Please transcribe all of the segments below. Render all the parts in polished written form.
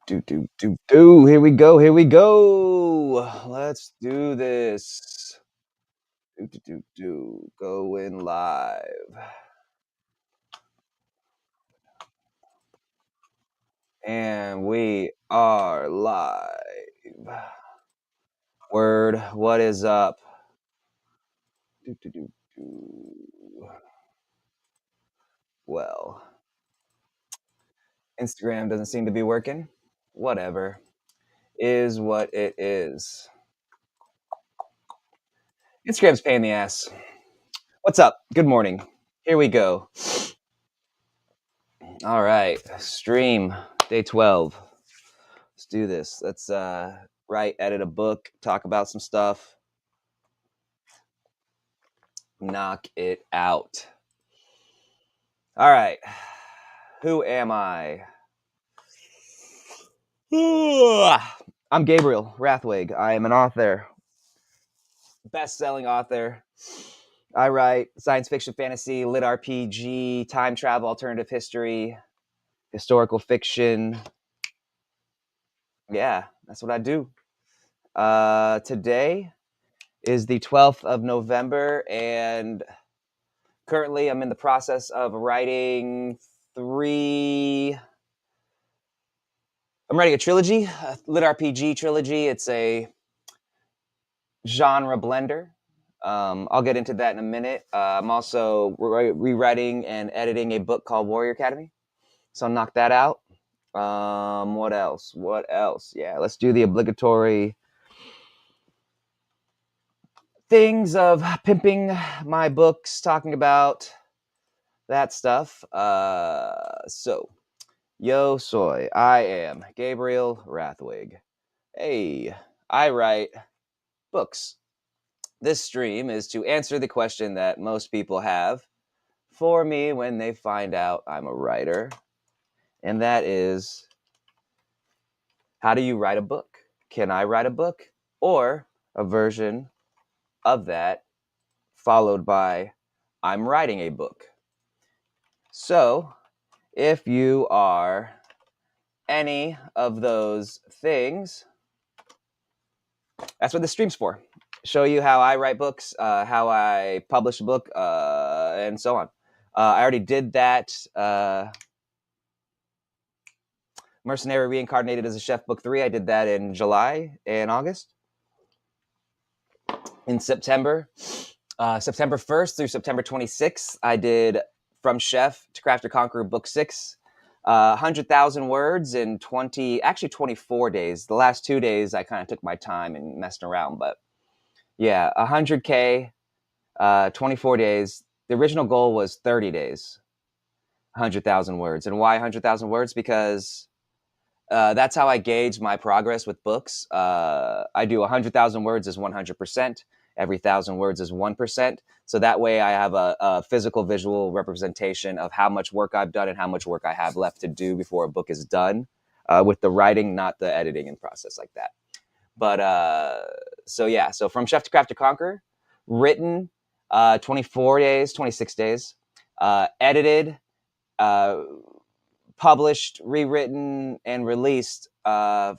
Do. Here we go. Here we go. Let's do this. Going live. And we are live. Word, what is up? Do, do, do, do. Well, Instagram doesn't seem to be working. Whatever. Is what it is. Instagram's pain in the ass. What's up? Good morning. Here we go. All right. Stream day 12. Let's do this. Let's write, edit a book, talk about some stuff. Knock it out. All right. Who am I? I'm Gabriel Rathwig. I am an author, best-selling author. I write science fiction, fantasy, lit RPG, time travel, alternative history, historical fiction. Yeah, that's what I do. Today is the 12th of November, and currently I'm in the process of writing I'm writing a trilogy, a LITRPG trilogy. It's a genre blender. I'll get into that in a minute. I'm also rewriting and editing a book called Warrior Academy. So I'll knock that out. What else? Yeah, let's do the obligatory things of pimping my books, talking about that stuff. Yo soy. I am Gabriel Rathwig. Hey, I write books. This stream is to answer the question that most people have for me when they find out I'm a writer. And that is, how do you write a book? Can I write a book? Or a version of that followed by, I'm writing a book. So, if you are any of those things, that's what the stream's for. Show you how I write books, how I publish a book, and so on. I already did that. Mercenary Reincarnated as a Chef Book 3. I did that in July and August. In September, September 1st through September 26th, I did From Chef to Crafter Conqueror Book 6. 100,000 words in 24 days. The last 2 days, I kind of took my time and messed around. But yeah, 100K, 24 days. The original goal was 30 days, 100,000 words. And why 100,000 words? Because that's how I gauge my progress with books. I do 100,000 words is 100%. Every 1,000 words is 1%. So that way I have a physical visual representation of how much work I've done and how much work I have left to do before a book is done, with the writing, not the editing and process like that. But so From Chef to Craft to Conquer, written 24 days, 26 days, edited, published, rewritten, and released November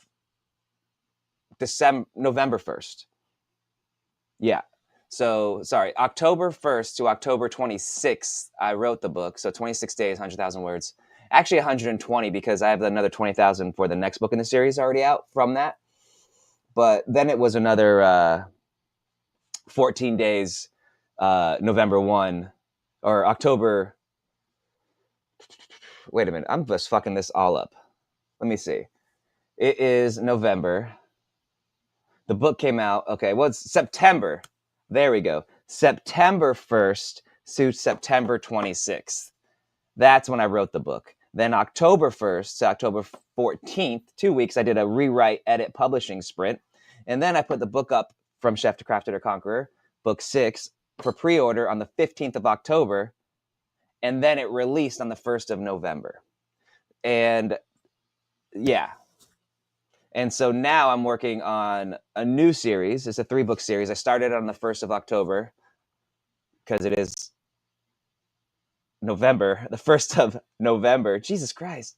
1st. Yeah. So, sorry, October 1st to October 26th, I wrote the book. So 26 days, 100,000 words. Actually 120 because I have another 20,000 for the next book in the series already out from that. But then it was another 14 days, November 1, or October. Wait a minute. I'm just fucking this all up. Let me see. It is November. The book came out. Okay, well, it's September. There we go. September 1st to September 26th. That's when I wrote the book. Then October 1st to October 14th, 2 weeks, I did a rewrite, edit, publishing sprint. And then I put the book up From Chef to Crafter to Conqueror, book 6, for pre-order on the 15th of October. And then it released on the 1st of November. And yeah. And so now I'm working on a new series. It's a 3-book series. I started on the 1st of October because it is November, the 1st of November. Jesus Christ.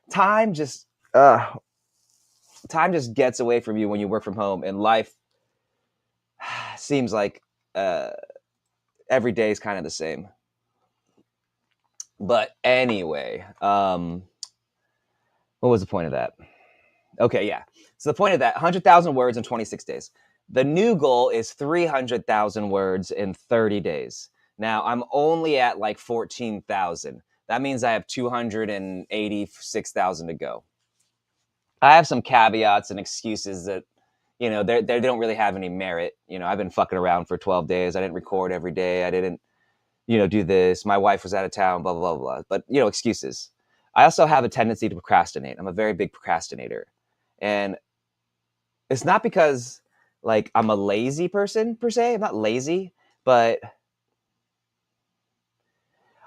Time just, time just gets away from you when you work from home, and life seems like every day is kind of the same. But anyway, what was the point of that? Okay, yeah. So the point of that, 100,000 words in 26 days. The new goal is 300,000 words in 30 days. Now, I'm only at like 14,000. That means I have 286,000 to go. I have some caveats and excuses that, they don't really have any merit. I've been fucking around for 12 days. I didn't record every day. I didn't, do this. My wife was out of town, blah, blah, blah, blah. But, excuses. I also have a tendency to procrastinate. I'm a very big procrastinator. And it's not because like I'm a lazy person per se. I'm not lazy, but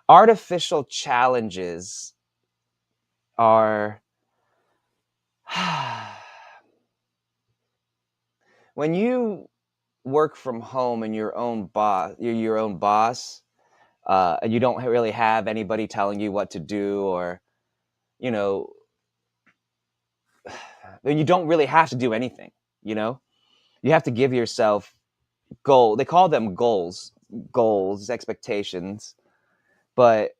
artificial challenges are when you work from home and you're your own boss, and you don't really have anybody telling you what to do, or you don't really have to do anything. You have to give yourself they call them goals, expectations, but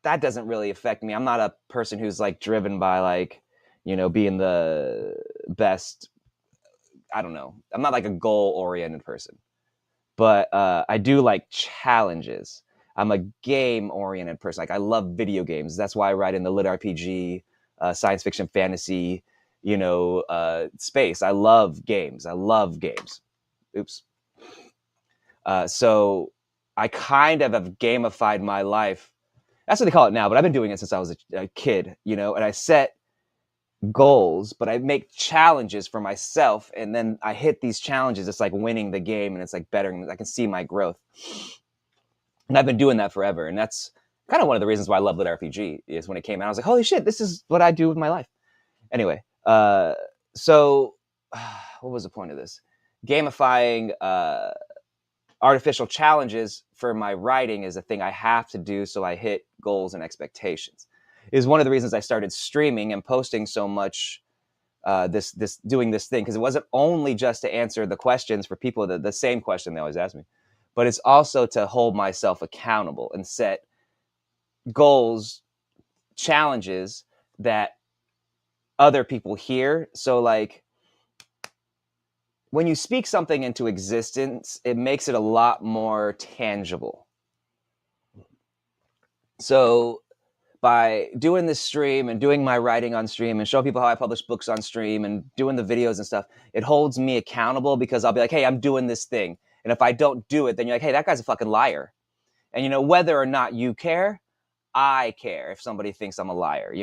that doesn't really affect me. I'm not a person who's like driven by like, being the best. I don't know. I'm not like a goal oriented person, but I do like challenges. I'm a game oriented person. Like I love video games. That's why I write in the LITRPG, science fiction, fantasy, space. I love games. Oops. So I kind of have gamified my life. That's what they call it now, but I've been doing it since I was a kid, and I set goals, but I make challenges for myself, and then I hit these challenges. It's like winning the game, and it's like bettering. I can see my growth, and I've been doing that forever. And that's kind of one of the reasons why I love LITRPG. Is when it came out, I was like, holy shit, this is what I do with my life. Anyway, so what was the point of this? Gamifying artificial challenges for my writing is a thing I have to do, so I hit goals and expectations. Is one of the reasons I started streaming and posting so much, doing this thing, because it wasn't only just to answer the questions for people, the same question they always ask me, but it's also to hold myself accountable and set goals, challenges that other people hear. So like when you speak something into existence, it makes it a lot more tangible. So by doing this stream and doing my writing on stream and showing people how I publish books on stream and doing the videos and stuff, it holds me accountable, because I'll be like, hey, I'm doing this thing. And if I don't do it, then you're like, hey, that guy's a fucking liar. And whether or not you care, I care if somebody thinks I'm a liar,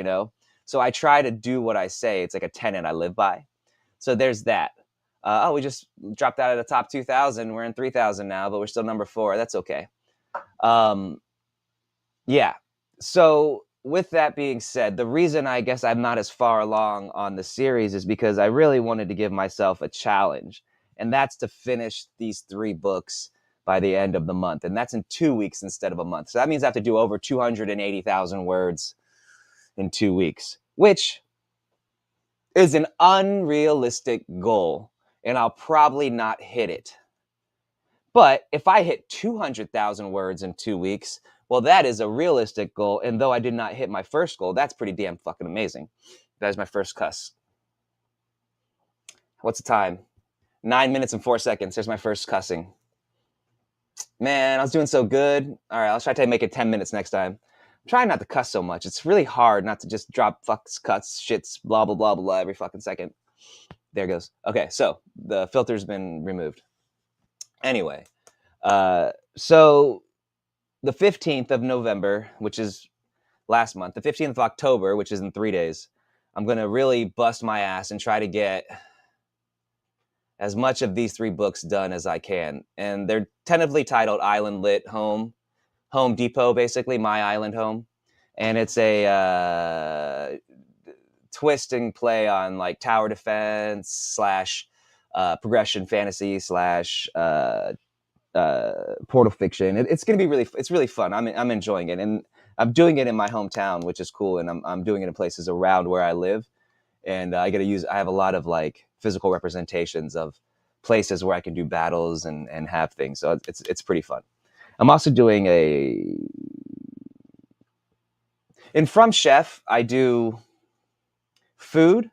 So I try to do what I say. It's like a tenet I live by. So there's that. We just dropped out of the top 2,000. We're in 3,000 now, but we're still number 4. That's okay. Yeah. So with that being said, the reason I guess I'm not as far along on the series is because I really wanted to give myself a challenge, and that's to finish these 3 books by the end of the month. And that's in 2 weeks instead of a month. So that means I have to do over 280,000 words in 2 weeks, which is an unrealistic goal, and I'll probably not hit it. But if I hit 200,000 words in 2 weeks, well, that is a realistic goal. And though I did not hit my first goal, that's pretty damn fucking amazing. That is my first cuss. What's the time? 9 minutes and 4 seconds. There's my first cussing. Man, I was doing so good. All right, I'll try to make it 10 minutes next time. I'm trying not to cuss so much. It's really hard not to just drop fucks, cuts, shits, blah, blah, blah, blah, every fucking second. There it goes. Okay, so the filter's been removed. Anyway, so the 15th of November, which is last month, the 15th of October, which is in 3 days, I'm going to really bust my ass and try to get as much of these 3 books done as I can. And they're tentatively titled Island Lit Home Depot, basically, My Island Home. And it's a twist and play on like tower defense / progression fantasy / portal fiction. It's going to be it's really fun. I'm enjoying it, and I'm doing it in my hometown, which is cool. And I'm doing it in places around where I live. and I have a lot of like physical representations of places where I can do battles and have things. So it's pretty fun. I'm also doing in From Chef, I do food.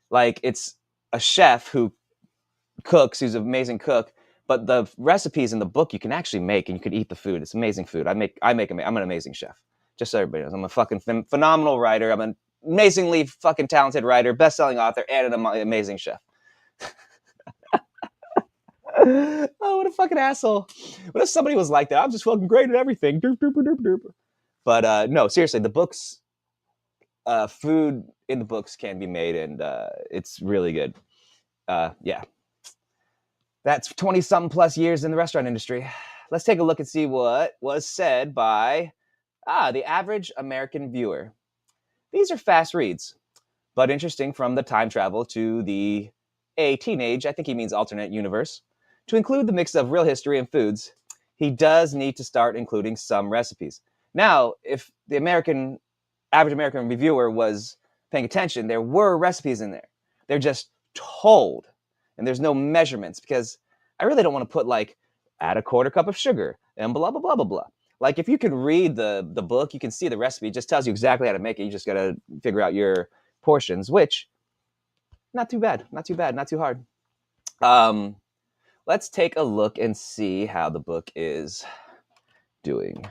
Like it's a chef who cooks, who's an amazing cook, but the recipes in the book you can actually make and you can eat the food. It's amazing food. I'm an amazing chef. Just so everybody knows, I'm a fucking phenomenal writer. I'm an amazingly fucking talented writer, best-selling author, and an amazing chef. Oh, what a fucking asshole. What if somebody was like that? I'm just fucking great at everything. Derp, derp, derp, derp. But no, seriously, the books, food in the books can be made, and it's really good. Yeah. That's 20-something plus years in the restaurant industry. Let's take a look and see what was said by the average American viewer. These are fast reads, but interesting from the time travel to a teenage, I think he means alternate universe. To include the mix of real history and foods, he does need to start including some recipes. Now, if the average American reviewer was paying attention, there were recipes in there. They're just told, and there's no measurements, because I really don't want to put like, add a quarter cup of sugar and blah, blah, blah, blah, blah. Like if you can read the book, you can see the recipe. It just tells you exactly how to make it. You just got to figure out your portions, which not too bad, not too bad, not too hard. Let's take a look and see how the book is doing.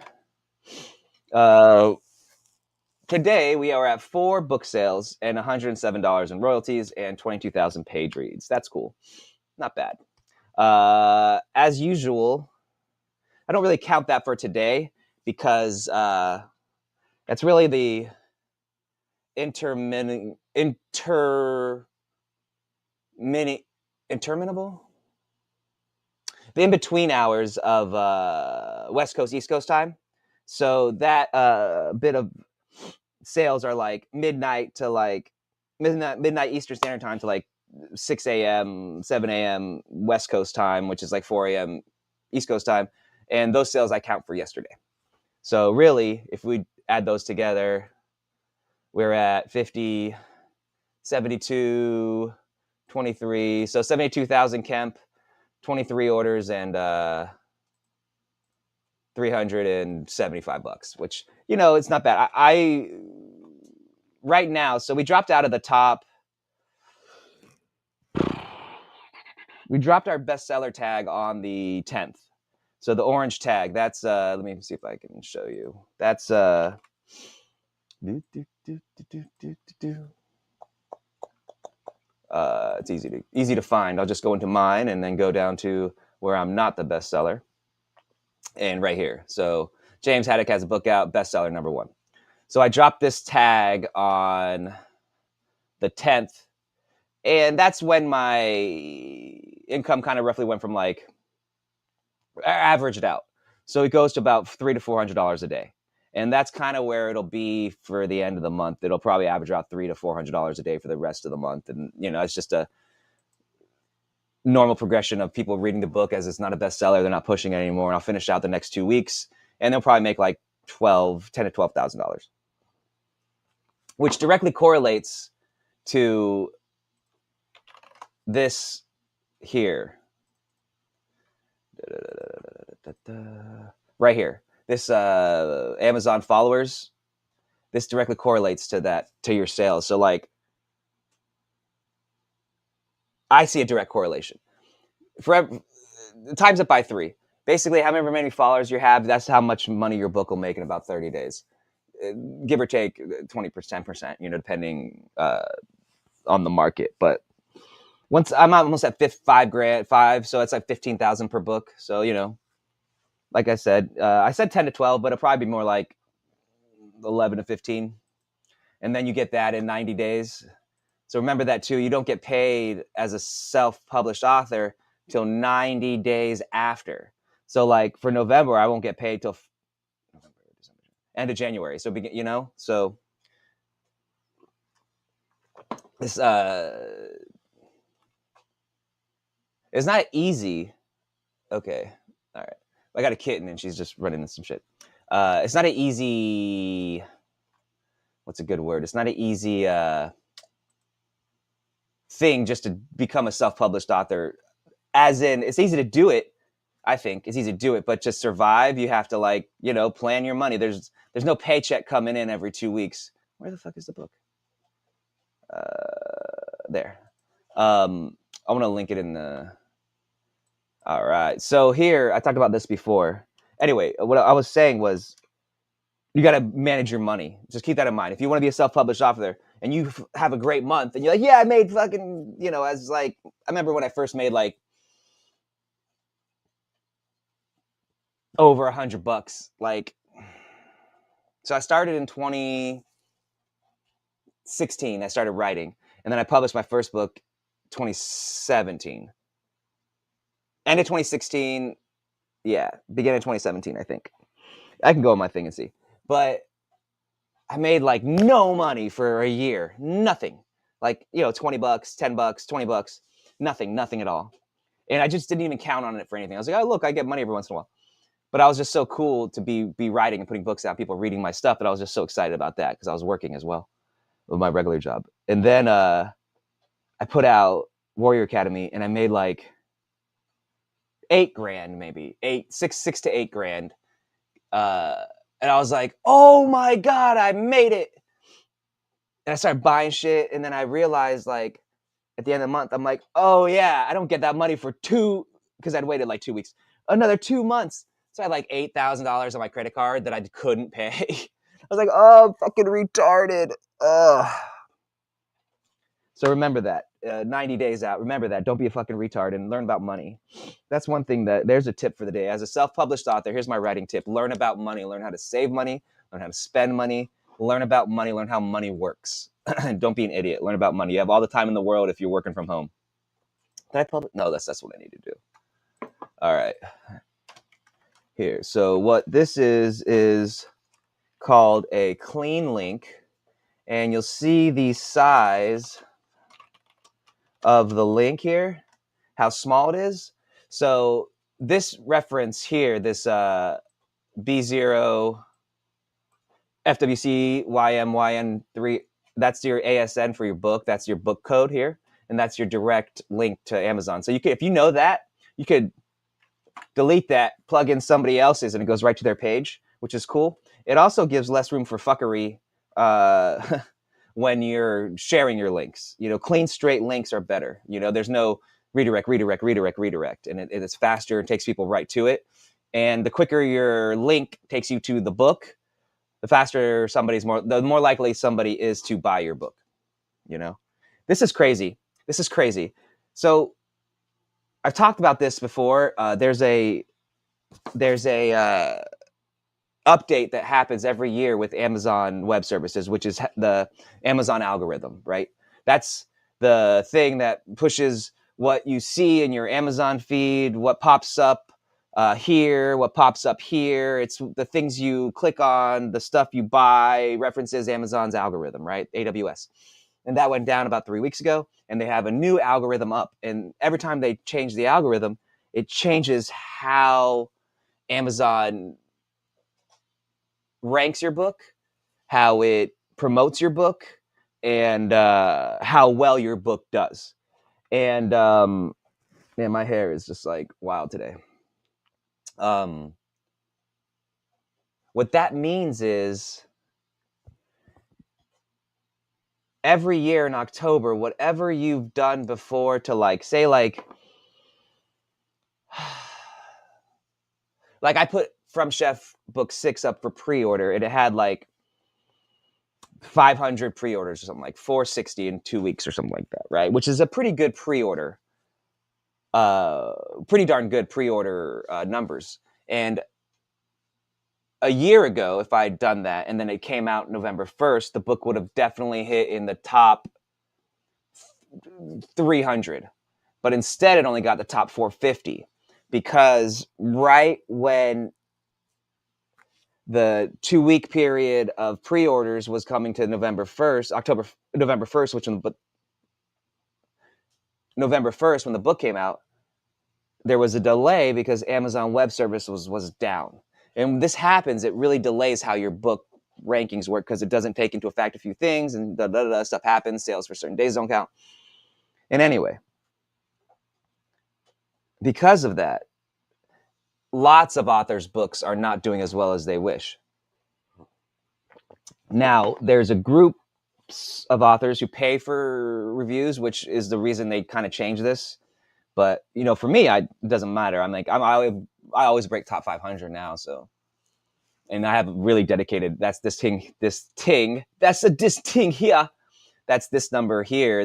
Today we are at 4 book sales and $107 in royalties and 22,000 page reads. That's cool. Not bad. As usual, I don't really count that for today because that's really the interminable the in-between hours of West Coast, East Coast time. So that bit of sales are like midnight Eastern Standard Time to like 6 a.m., 7 a.m. West Coast time, which is like 4 a.m. East Coast time. And those sales I count for yesterday. So really, if we add those together, we're at 50, 72, 23. So 72,000 Kemp, 23 orders, and $375, which, it's not bad. I right now, so we dropped out of the top. We dropped our bestseller tag on the 10th. So the orange tag, that's let me see if I can show you. That's it's easy to find. I'll just go into mine and then go down to where I'm not the bestseller. And right here. So James Haddock has a book out, bestseller number 1. So I dropped this tag on the 10th, and that's when my income kind of roughly went from like averaged out. So it goes to about $300 to $400 a day. And that's kind of where it'll be for the end of the month. It'll probably average out $300 to $400 a day for the rest of the month. And, it's just a normal progression of people reading the book. As it's not a bestseller, they're not pushing it anymore. And I'll finish out the next 2 weeks, and they'll probably make like $10,000 to $12,000, which directly correlates to this here. Right here. This Amazon followers, this directly correlates to your sales. So like, I see a direct correlation. Times it by 3. Basically, however many followers you have, that's how much money your book will make in about 30 days. Give or take 20%, 10%, depending on the market. But once I'm almost at $5,000, so it's like 15,000 per book. So, like I said 10 to 12, but it'll probably be more like 11 to 15. And then you get that in 90 days. So remember that too. You don't get paid as a self-published author till 90 days after. So like for November, I won't get paid till end of January. So, so this, it's not easy. Okay. All right. I got a kitten and she's just running into some shit. It's not an easy, what's a good word? It's not an easy thing just to become a self-published author. As in, it's easy to do it. I think it's easy to do it, but to survive, you have to like, you know, plan your money. There's no paycheck coming in every 2 weeks. Where the fuck is the book? There. I want to link it in the. All right. So here, I talked about this before. Anyway, what I was saying was, you got to manage your money. Just keep that in mind. If you want to be a self-published author and you have a great month and you're like, yeah, I made fucking, you know, as like, I remember when I first made like over $100. Like, so I started in 2016. I started writing, and then I published my first book 2017. End of 2016. Yeah, beginning of 2017, I think. I can go on my thing and see. But I made like no money for a year. Nothing. Like, you know, $20, $10, $20. Nothing at all. And I just didn't even count on it for anything. I was like, oh, look, I get money every once in a while. But I was just so cool to be writing and putting books out, people reading my stuff, that I was just so excited about that because I was working as well with my regular job. And then I put out Warrior Academy, and I made like $8,000, maybe six to $8,000. And I was like, oh my God, I made it. And I started buying shit. And then I realized, like, at the end of the month, I'm like, oh yeah, I don't get that money for because I'd waited like 2 weeks, another 2 months. So I had like $8,000 on my credit card that I couldn't pay. I was like, oh, I'm fucking retarded. Ugh. So remember that. 90 days out. Remember that. Don't be a fucking retard and learn about money. That's one thing there's a tip for the day. As a self-published author, here's my writing tip. Learn about money. Learn how to save money. Learn how to spend money. Learn about money. Learn how money works. Don't be an idiot. Learn about money. You have all the time in the world if you're working from home. Did I publish? No, that's what I need to do. All right. Here. So what this is called a clean link. And you'll see the size of the link here, how small it is. So this reference here, this B0 FWC YMYN3, that's your ASN for your book. That's your book code here. And that's your direct link to Amazon. So you could, if you know that, you could delete that, plug in somebody else's, and it goes right to their page, which is cool. It also gives less room for fuckery when you're sharing your links. You know, clean, straight links are better. You know, there's no redirect, and it's faster and takes people right to it. And the quicker your link takes you to the book, the faster the more likely somebody is to buy your book. You know, this is crazy. So I've talked about this before. There's a update that happens every year with Amazon Web Services, which is the Amazon algorithm, right? That's the thing that pushes what you see in your Amazon feed, what pops up here, what pops up here. It's the things you click on, the stuff you buy, references Amazon's algorithm, right? AWS. And that went down about 3 weeks ago, and they have a new algorithm up. And every time they change the algorithm, it changes how Amazon ranks your book, how it promotes your book, and how well your book does. And man, my hair is just like wild today. What that means is every year in October, whatever you've done before to like, say like I put From Chef book 6 up for pre-order, and it had like 500 pre-orders or something, like 460 in 2 weeks or something like that, right? Which is a pretty good pre-order, pretty darn good pre-order numbers. And a year ago, if I'd done that and then it came out November 1st, the book would have definitely hit in the top 300. But instead, it only got the top 450 because right when the 2-week period of pre-orders was coming to November 1st, which November 1st, when the book came out, there was a delay because Amazon Web Services was down. And when this happens, it really delays how your book rankings work because it doesn't take into effect a few things, and stuff happens. Sales for certain days don't count. And anyway, because of that, lots of authors' books are not doing as well as they wish. Now, there's a group of authors who pay for reviews, which is the reason they kind of changed this. But for me, it doesn't matter. I always break top 500 now, so. And I have really dedicated. That's this thing. That's this thing here. That's this number here.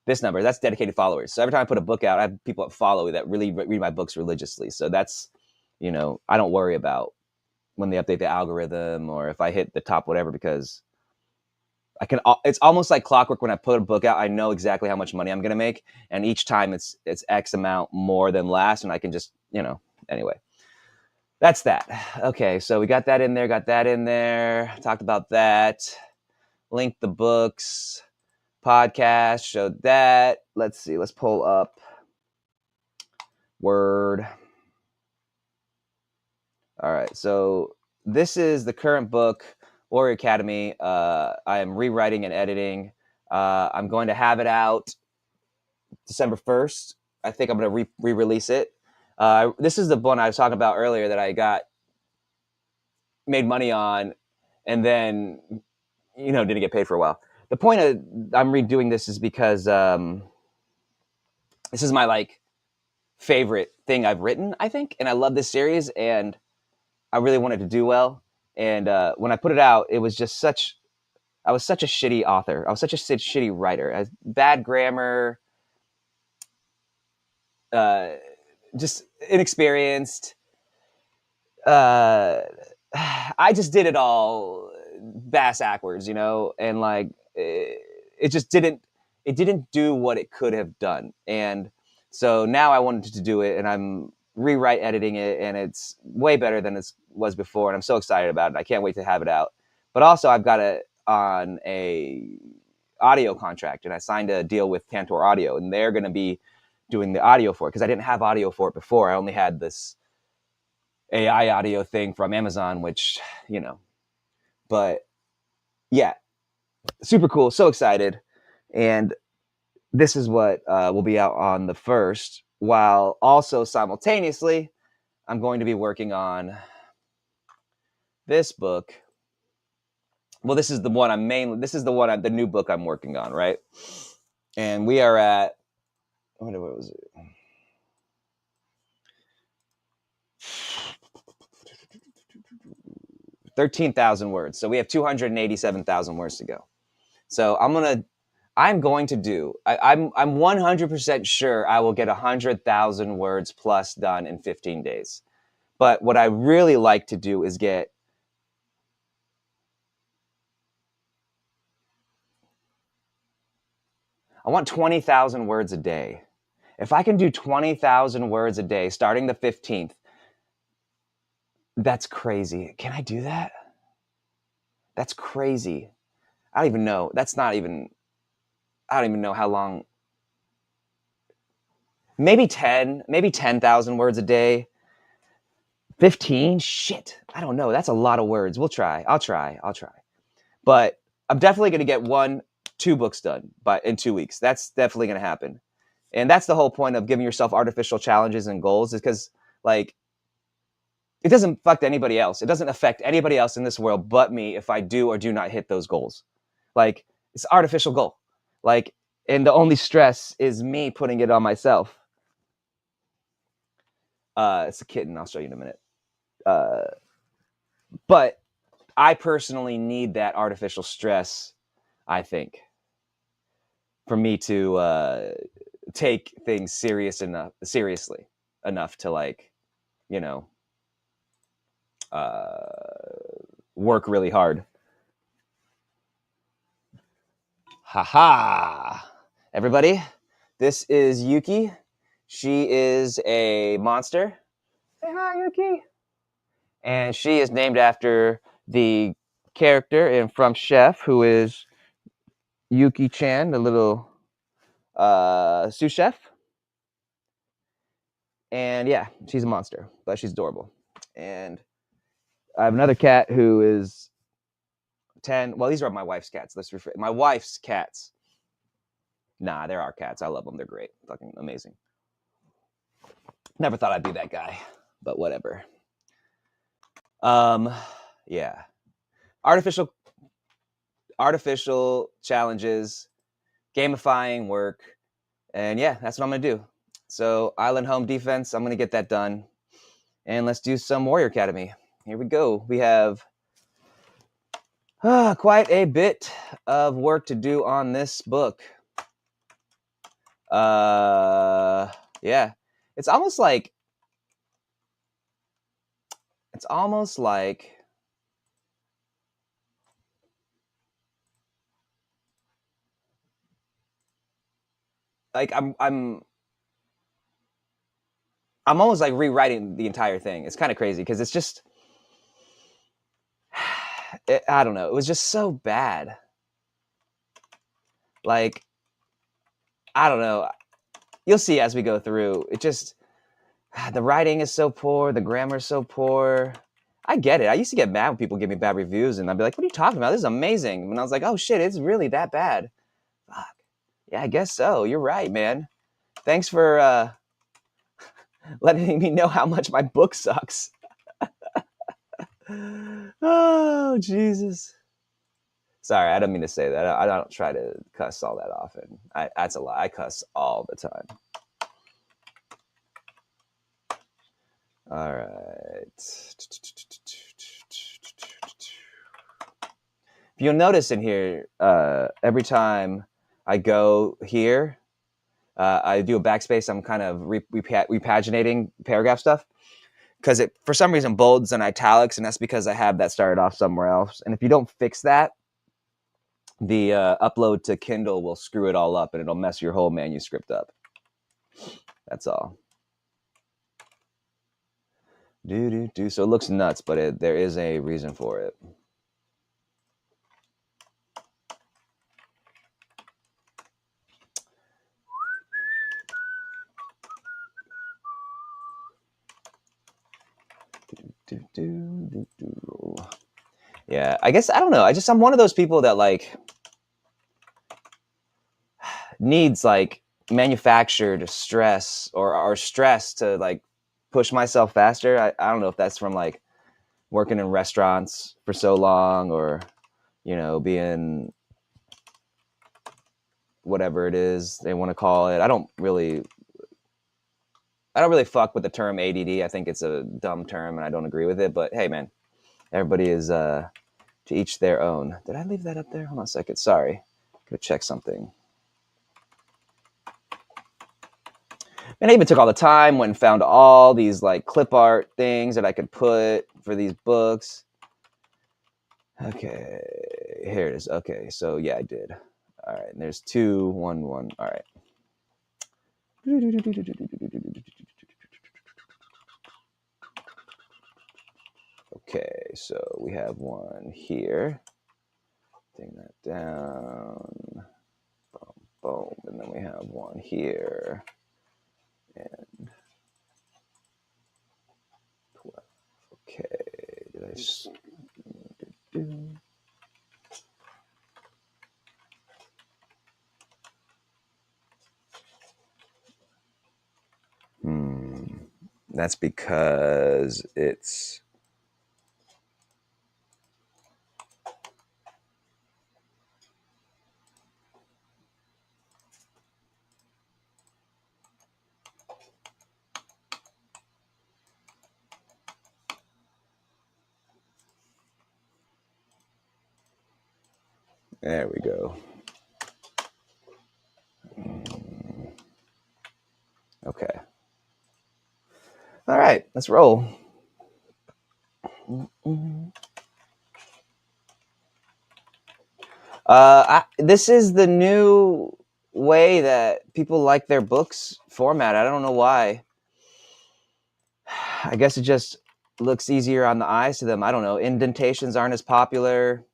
This number. That's dedicated followers. So every time I put a book out, I have people that follow that really read my books religiously. So that's, I don't worry about when they update the algorithm or if I hit the top whatever, because I can. It's almost like clockwork. When I put a book out, I know exactly how much money I'm going to make, and each time it's X amount more than last, and I can just anyway. That's that. Okay, so we got that in there. Talked about that. Linked the books. Podcast. Showed that. Let's see. Let's pull up Word. All right, so this is the current book, Warrior Academy. I am rewriting and editing. I'm going to have it out December 1st. I think I'm going to re-release it. This is the one I was talking about earlier that I made money on, and then didn't get paid for a while. The point of I'm redoing this is because this is my favorite thing I've written, I think, and I love this series, and I really wanted to do well. And when I put it out, it was just I was such a shitty author. I was such a shitty writer. I had bad grammar, just inexperienced. I just did it all bass backwards, and it just didn't do what it could have done. And so now I wanted to do it, and I'm rewrite editing it, and it's way better than it was before, and I'm so excited about it. I can't wait to have it out. But also I've got it on a audio contract, and I signed a deal with Tantor Audio, and they're going to be doing the audio for it, because I didn't have audio for it before. I only had this AI audio thing from Amazon, which, but yeah, super cool. So excited. And this is what will be out on the 1st, while also simultaneously, I'm going to be working on this book. Well, this is the one the new book I'm working on, right? And we are at, what was it? 13,000 words. So we have 287,000 words to go. So I'm going to do, I'm 100% sure I will get 100,000 words plus done in 15 days. But what I really like to do is I want 20,000 words a day. If I can do 20,000 words a day starting the 15th, that's crazy. Can I do that? That's crazy. I don't even know. I don't even know how long. Maybe 10,000 words a day. 15? Shit. I don't know. That's a lot of words. We'll try. I'll try. But I'm definitely going to get 2 books done in 2 weeks. That's definitely going to happen. And that's the whole point of giving yourself artificial challenges and goals, is because it doesn't affect anybody else. It doesn't affect anybody else in this world but me if I do or do not hit those goals. It's an artificial goal. And the only stress is me putting it on myself. It's a kitten. I'll show you in a minute. But I personally need that artificial stress, I think, for me to take things seriously enough to work really hard. Haha. Everybody, this is Yuki. She is a monster. Say hi, Yuki. And she is named after the character in From Chef, who is Yuki Chan, the little sous chef. And yeah, she's a monster, but she's adorable. And I have another cat who is 10. Well, these are my wife's cats. My wife's cats. Nah, there are cats. I love them. They're great. Fucking amazing. Never thought I'd be that guy, but whatever. Yeah. Artificial challenges, gamifying work, and yeah, that's what I'm gonna do. So Island Home Defense, I'm gonna get that done, and let's do some Warrior Academy. Here we go. We have quite a bit of work to do on this book. Yeah, it's almost like I'm almost like rewriting the entire thing. It's kind of crazy because it's just I don't know. It was just so bad. Like, I don't know. You'll see as we go through. It just the writing is so poor, the grammar is so poor. I get it. I used to get mad when people give me bad reviews, and I'd be like, "What are you talking about? This is amazing." And I was like, "Oh shit, it's really that bad." Fuck. Yeah, I guess so. You're right, man. Thanks for letting me know how much my book sucks. Oh Jesus. Sorry, I don't mean to say that. I don't try to cuss all that often. That's a lie. I cuss all the time. All right. If you'll notice in here, every time I go here, I do a backspace. I'm kind of repaginating paragraph stuff because it, for some reason, bolds and italics, and that's because I have that started off somewhere else. And if you don't fix that, the upload to Kindle will screw it all up, and it'll mess your whole manuscript up. That's all. So it looks nuts, but there is a reason for it. Yeah, I guess, I don't know. I'm one of those people that like needs like manufactured stress or stress to like push myself faster. I don't know if that's from like working in restaurants for so long, or being whatever it is they want to call it. I don't really fuck with the term ADD. I think it's a dumb term and I don't agree with it, but hey man, everybody is to each their own. Did I leave that up there? Hold on a second. Sorry. Go check something. And I even took all the time, went and found all these like clip art things that I could put for these books. Okay, here it is. Okay, so yeah, I did. All right, and there's 2, 1, 1. All right. Okay, so we have one here. Take that down. Boom, boom, and then we have one here. And 12. Okay, did I do? That's because it's there we go. Okay. All right, let's roll. This is the new way that people like their books format. I don't know why. I guess it just looks easier on the eyes to them. I don't know. Indentations aren't as popular.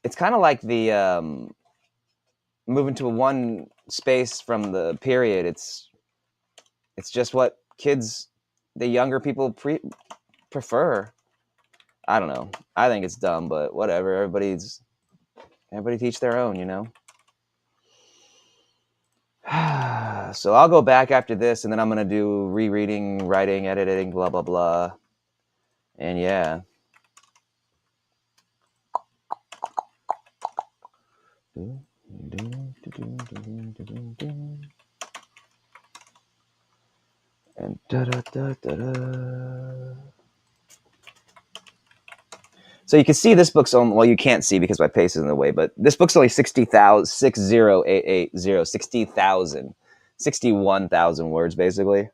It's kind of like the moving to one space from the period. It's just what kids, the younger people prefer. I don't know. I think it's dumb, but whatever. Everybody teach their own, you know. So I'll go back after this, and then I'm gonna do rereading, writing, editing, blah blah blah, and yeah. And so you can see this book's on. Well, you can't see because my pace is in the way, but this book's only 61,000 words basically.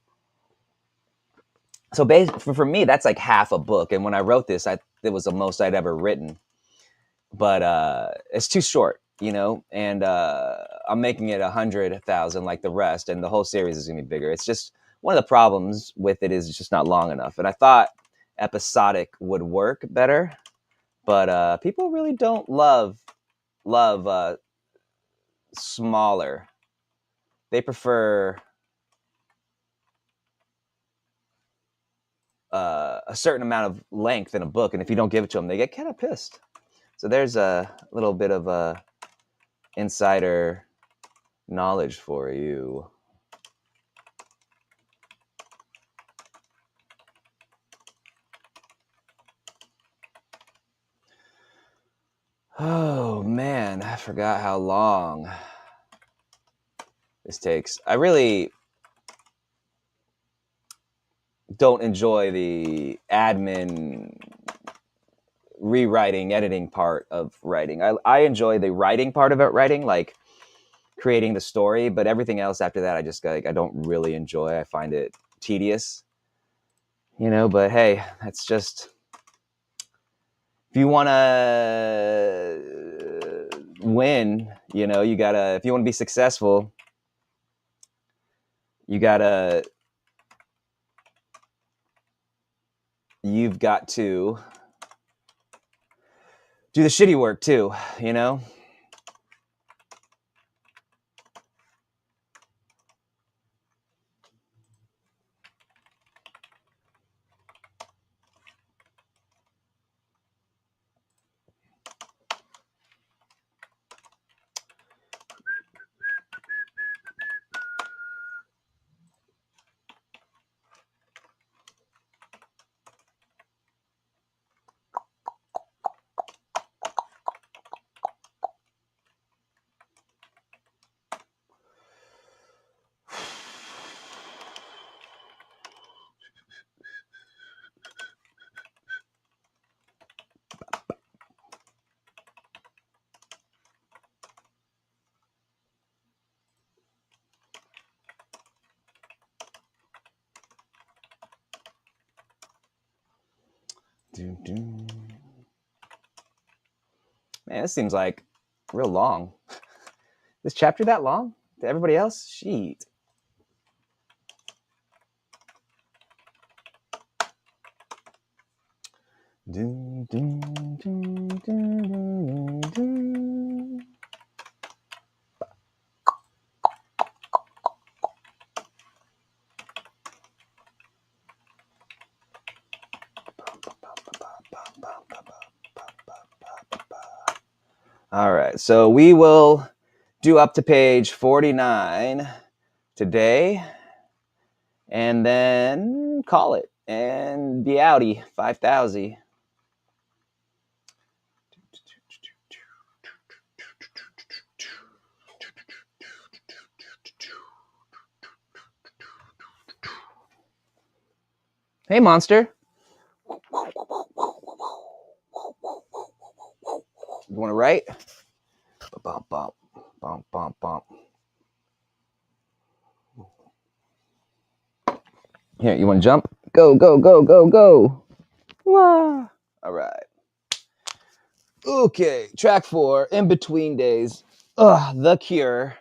So for me, that's like half a book. And when I wrote this, it was the most I'd ever written. But it's too short, you know. And I'm making it 100,000 like the rest, and the whole series is gonna be bigger. It's just one of the problems with it is it's just not long enough. And I thought episodic would work better, but people really don't love smaller. They prefer a certain amount of length in a book, and if you don't give it to them, they get kind of pissed. So there's a little bit of insider knowledge for you. Oh man, I forgot how long this takes. I really don't enjoy the admin rewriting, editing part of writing. I enjoy the writing part of it, writing, like creating the story, but everything else after that, I just I don't really enjoy. I find it tedious, you know. But hey, that's just, if you want to win, you know, you gotta, if you want to be successful, you've got to do the shitty work too, you know. Man, this seems like real long. This chapter that long to everybody else? Shit. All right, so we will do up to page 49 today, and then call it and be outie 5,000. Hey, monster. You want to write? Bump, bump, bump, bump, bump. Here, you want to jump? Go, go, go, go, go. Wah. All right. Okay, track 4, In Between Days. The Cure,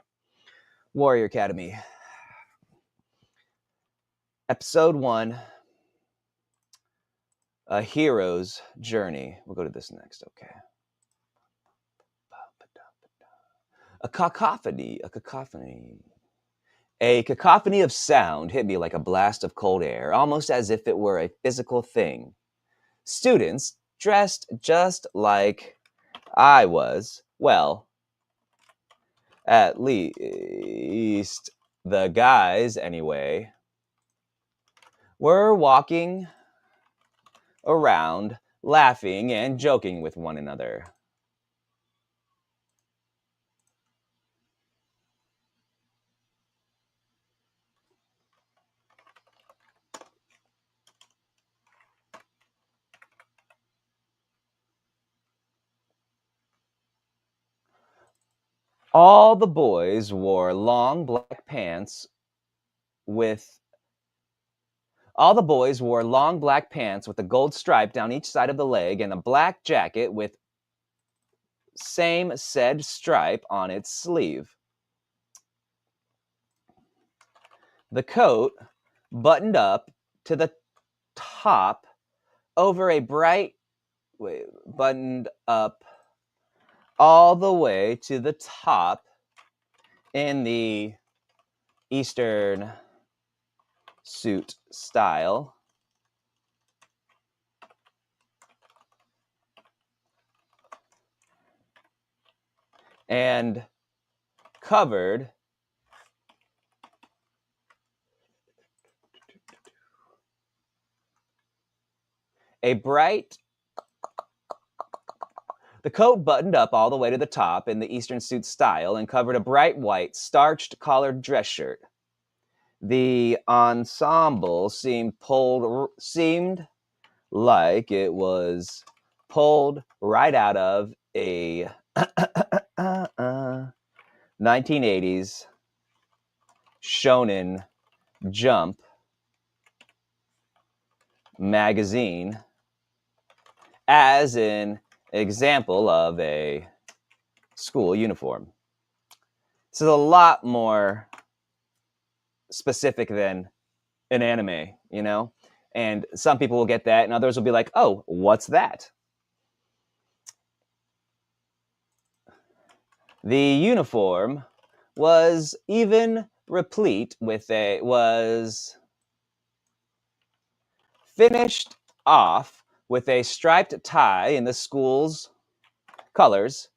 Warrior Academy. Episode 1, A Hero's Journey. We'll go to this next, okay. A cacophony. A cacophony of sound hit me like a blast of cold air, almost as if it were a physical thing. Students, dressed just like I was. Well, at least the guys, anyway, were walking around, laughing and joking with one another. All the boys wore long black pants with a gold stripe down each side of the leg and a black jacket with same said stripe on its sleeve. The coat buttoned up to the top over a buttoned up all the way to the top in the Eastern suit style. And covered the coat buttoned up all the way to the top in the Eastern suit style and covered a bright white starched collared dress shirt. The ensemble seemed like it was pulled right out of a 1980s Shonen Jump magazine as an example of a school uniform. This is a lot more specific than an anime, you know? And some people will get that, and others will be like, oh, what's that? The uniform was finished off with a striped tie in the school's colors,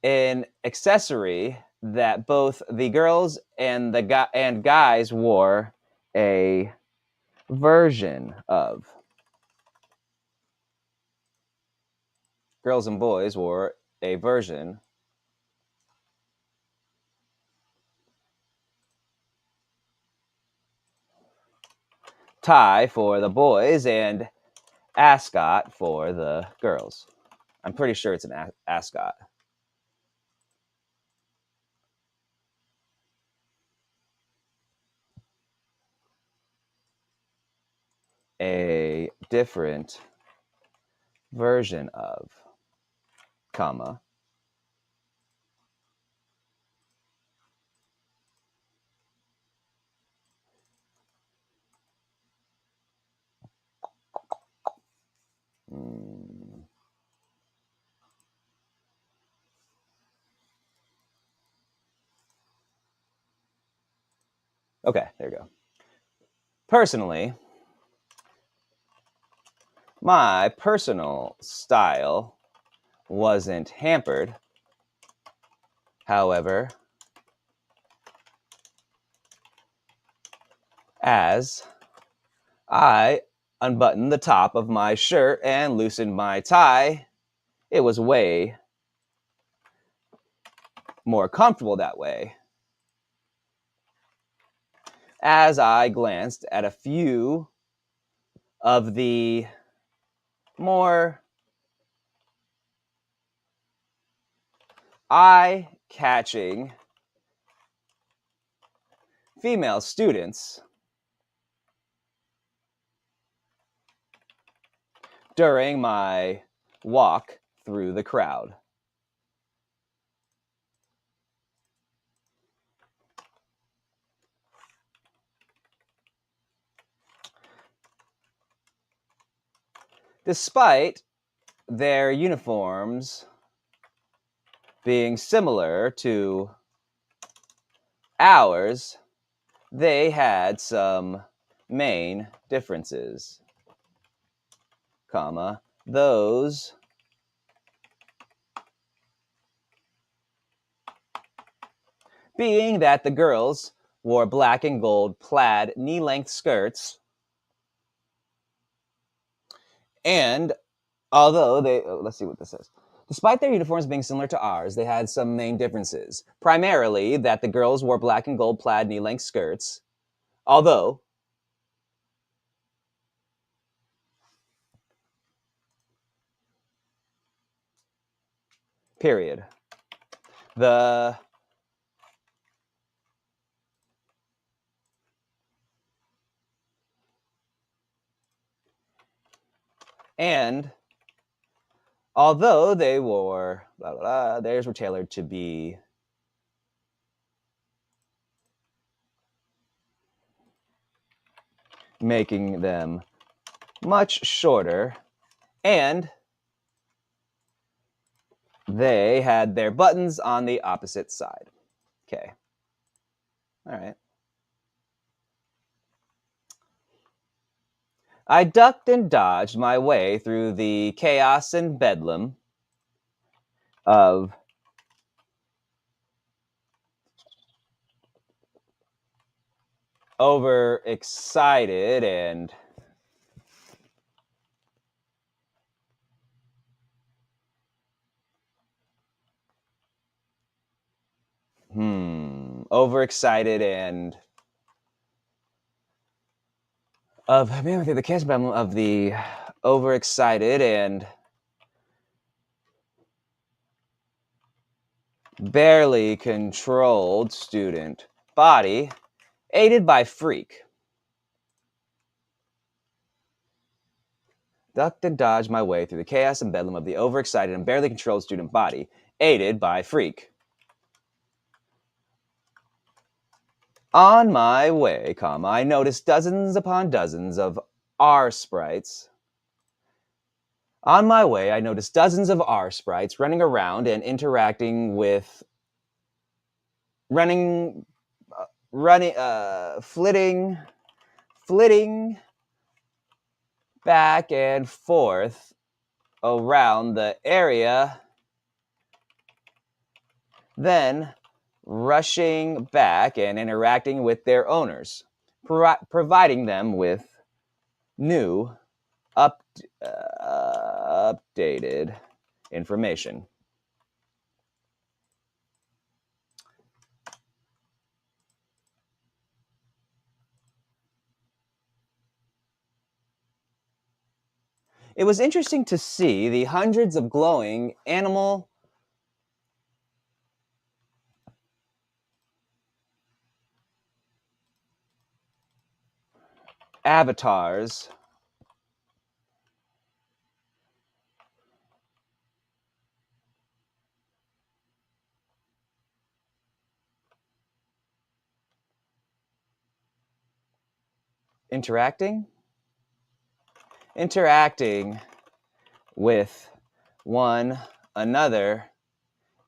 an accessory that both the girls and guys wore a version of. Girls and boys wore a version. Tie for the boys and ascot for the girls. I'm pretty sure it's an ascot. A different version of, comma, Okay, there you go. Personally, my personal style wasn't hampered. However, as I unbuttoned the top of my shirt and loosened my tie, it was way more comfortable that way. As I glanced at a few of the more eye-catching female students during my walk through the crowd. Despite their uniforms being similar to ours, they had some main differences, comma, those being that the girls wore black and gold plaid knee-length skirts, and although they, let's see what this says. Despite their uniforms being similar to ours, they had some main differences. Primarily that the girls wore black and gold plaid knee-length skirts, although period. The and although they wore blah, blah, blah, theirs were tailored to be making them much shorter, and they had their buttons on the opposite side. Okay. All right. I ducked and dodged my way through the chaos and bedlam of overexcited and overexcited and of the chaos bedlam of the overexcited and barely controlled student body, aided by freak. Ducked and dodged my way through the chaos and bedlam of the overexcited and barely controlled student body, aided by freak. On my way, comma, I noticed dozens upon dozens of R sprites. On my way, I noticed dozens of R sprites running around and interacting with flitting back and forth around the area, then rushing back and interacting with their owners, providing them with new, updated information. It was interesting to see the hundreds of glowing animal avatars interacting with one another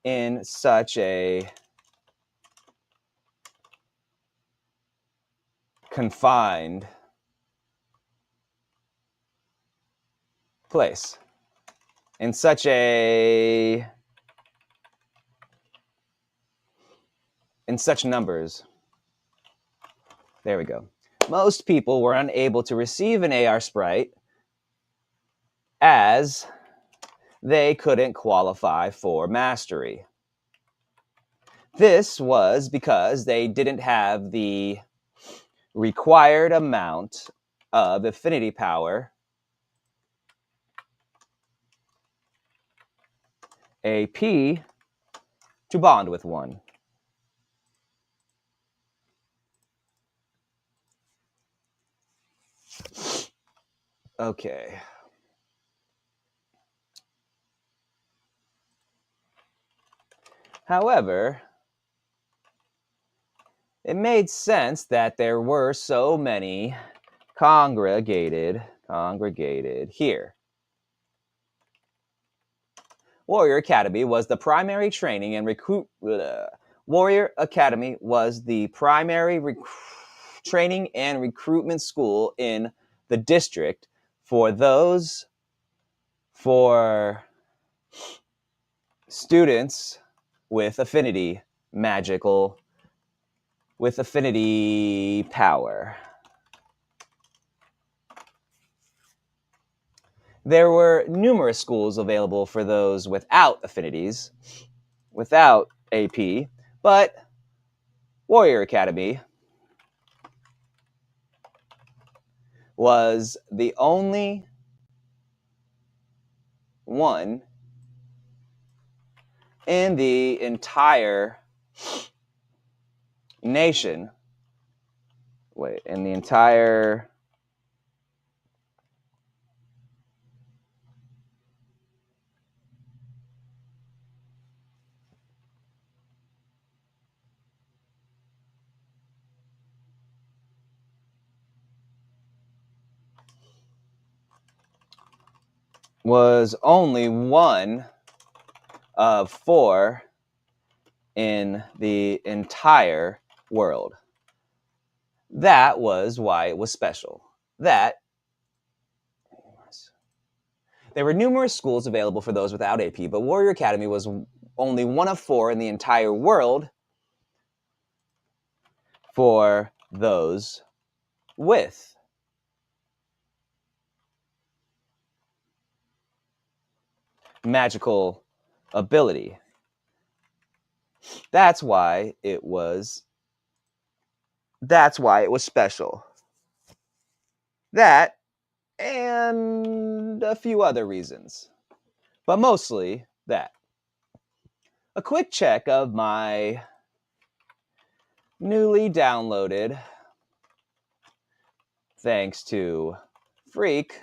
in such a confined place, in such numbers. There we go. Most people were unable to receive an AR sprite as they couldn't qualify for mastery. This was because they didn't have the required amount of affinity power, AP, to bond with one. Okay. However, it made sense that there were so many congregated here. Warrior Academy was the primary training and Warrior Academy was the primary training and recruitment school in the district for students with affinity power. There were numerous schools available for those without affinities, without AP, but Warrior Academy was the only one in the entire nation. Was only one of 4 in the entire world. That was why it was special. There were numerous schools available for those without AP, but Warrior Academy was only one of 4 in the entire world for those with magical ability. That's why it was special. That and a few other reasons, but mostly that. A quick check of my newly downloaded, thanks to Freak,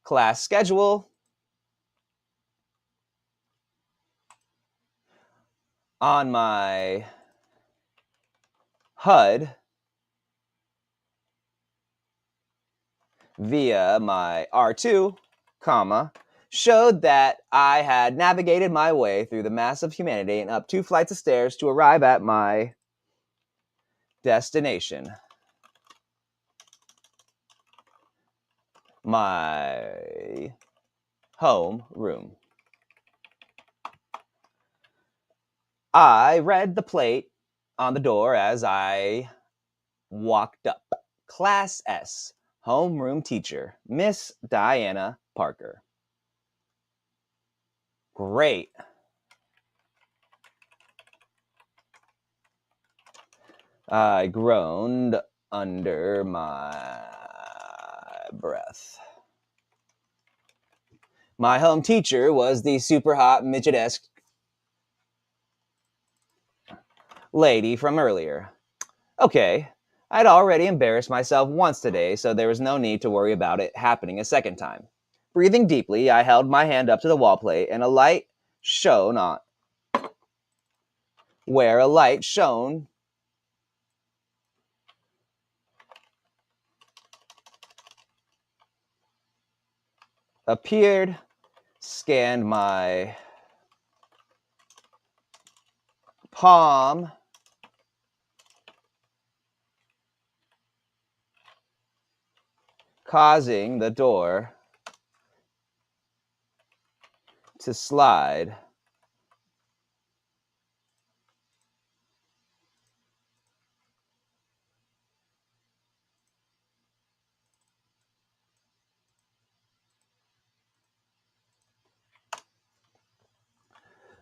class schedule. On my HUD via my R2, showed that I had navigated my way through the mass of humanity and up 2 flights of stairs to arrive at my destination. My home room. I read the plate on the door as I walked up. Class S, homeroom teacher, Miss Diana Parker. Great. I groaned under my breath. My home teacher was the super hot midget-esque lady from earlier. Okay, I'd already embarrassed myself once today, so there was no need to worry about it happening a second time. Breathing deeply, I held my hand up to the wall plate, and a light shone on. Where a light shone appeared, scanned my palm, causing the door to slide.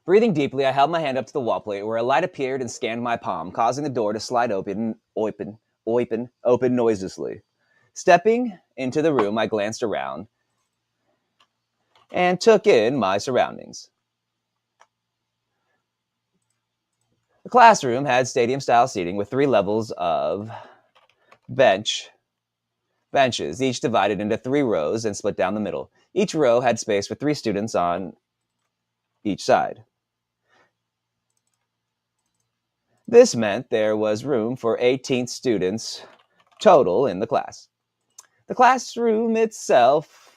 Breathing deeply, I held my hand up to the wall plate where a light appeared and scanned my palm, causing the door to slide open noiselessly. Stepping into the room, I glanced around and took in my surroundings. The classroom had stadium-style seating with 3 levels of benches, each divided into 3 rows and split down the middle. Each row had space for 3 students on each side. This meant there was room for 18 students total in the class. The classroom itself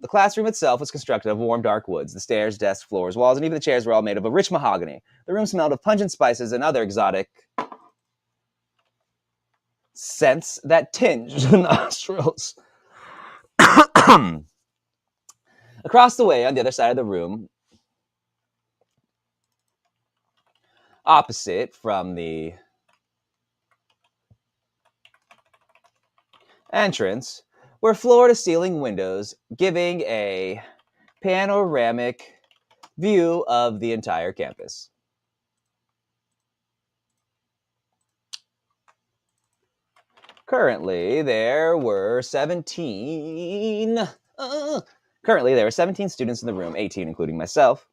was constructed of warm, dark woods. The stairs, desks, floors, walls, and even the chairs were all made of a rich mahogany. The room smelled of pungent spices and other exotic scents that tinge the nostrils. Across the way, on the other side of the room, opposite from the entrance, were floor-to-ceiling windows giving a panoramic view of the entire campus. Currently, there were 17 students in the room, 18 including myself.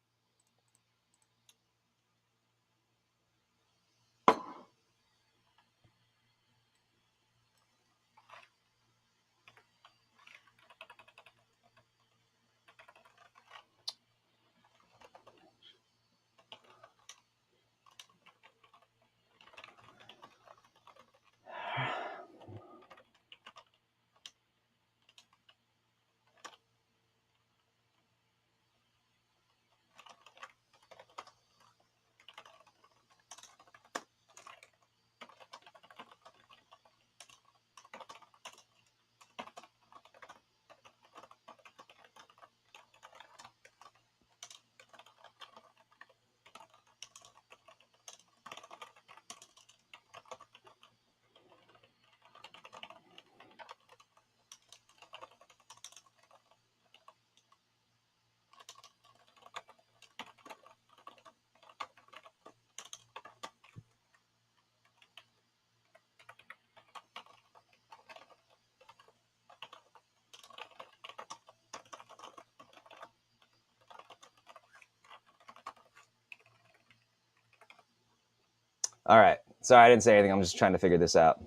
All right. Sorry, I didn't say anything. I'm just trying to figure this out.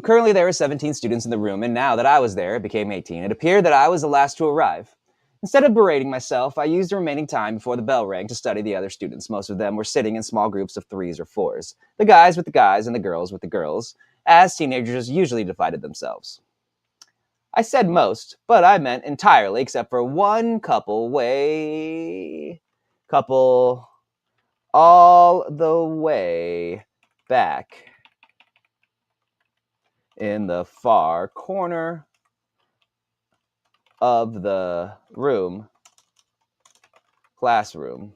Currently, there are 17 students in the room, and now that I was there, it became 18. It appeared that I was the last to arrive. Instead of berating myself, I used the remaining time before the bell rang to study the other students. Most of them were sitting in small groups of 3s or 4s. The guys with the guys and the girls with the girls, as teenagers usually divided themselves. I said most, but I meant entirely, except for one couple all the way back in the far corner of the classroom.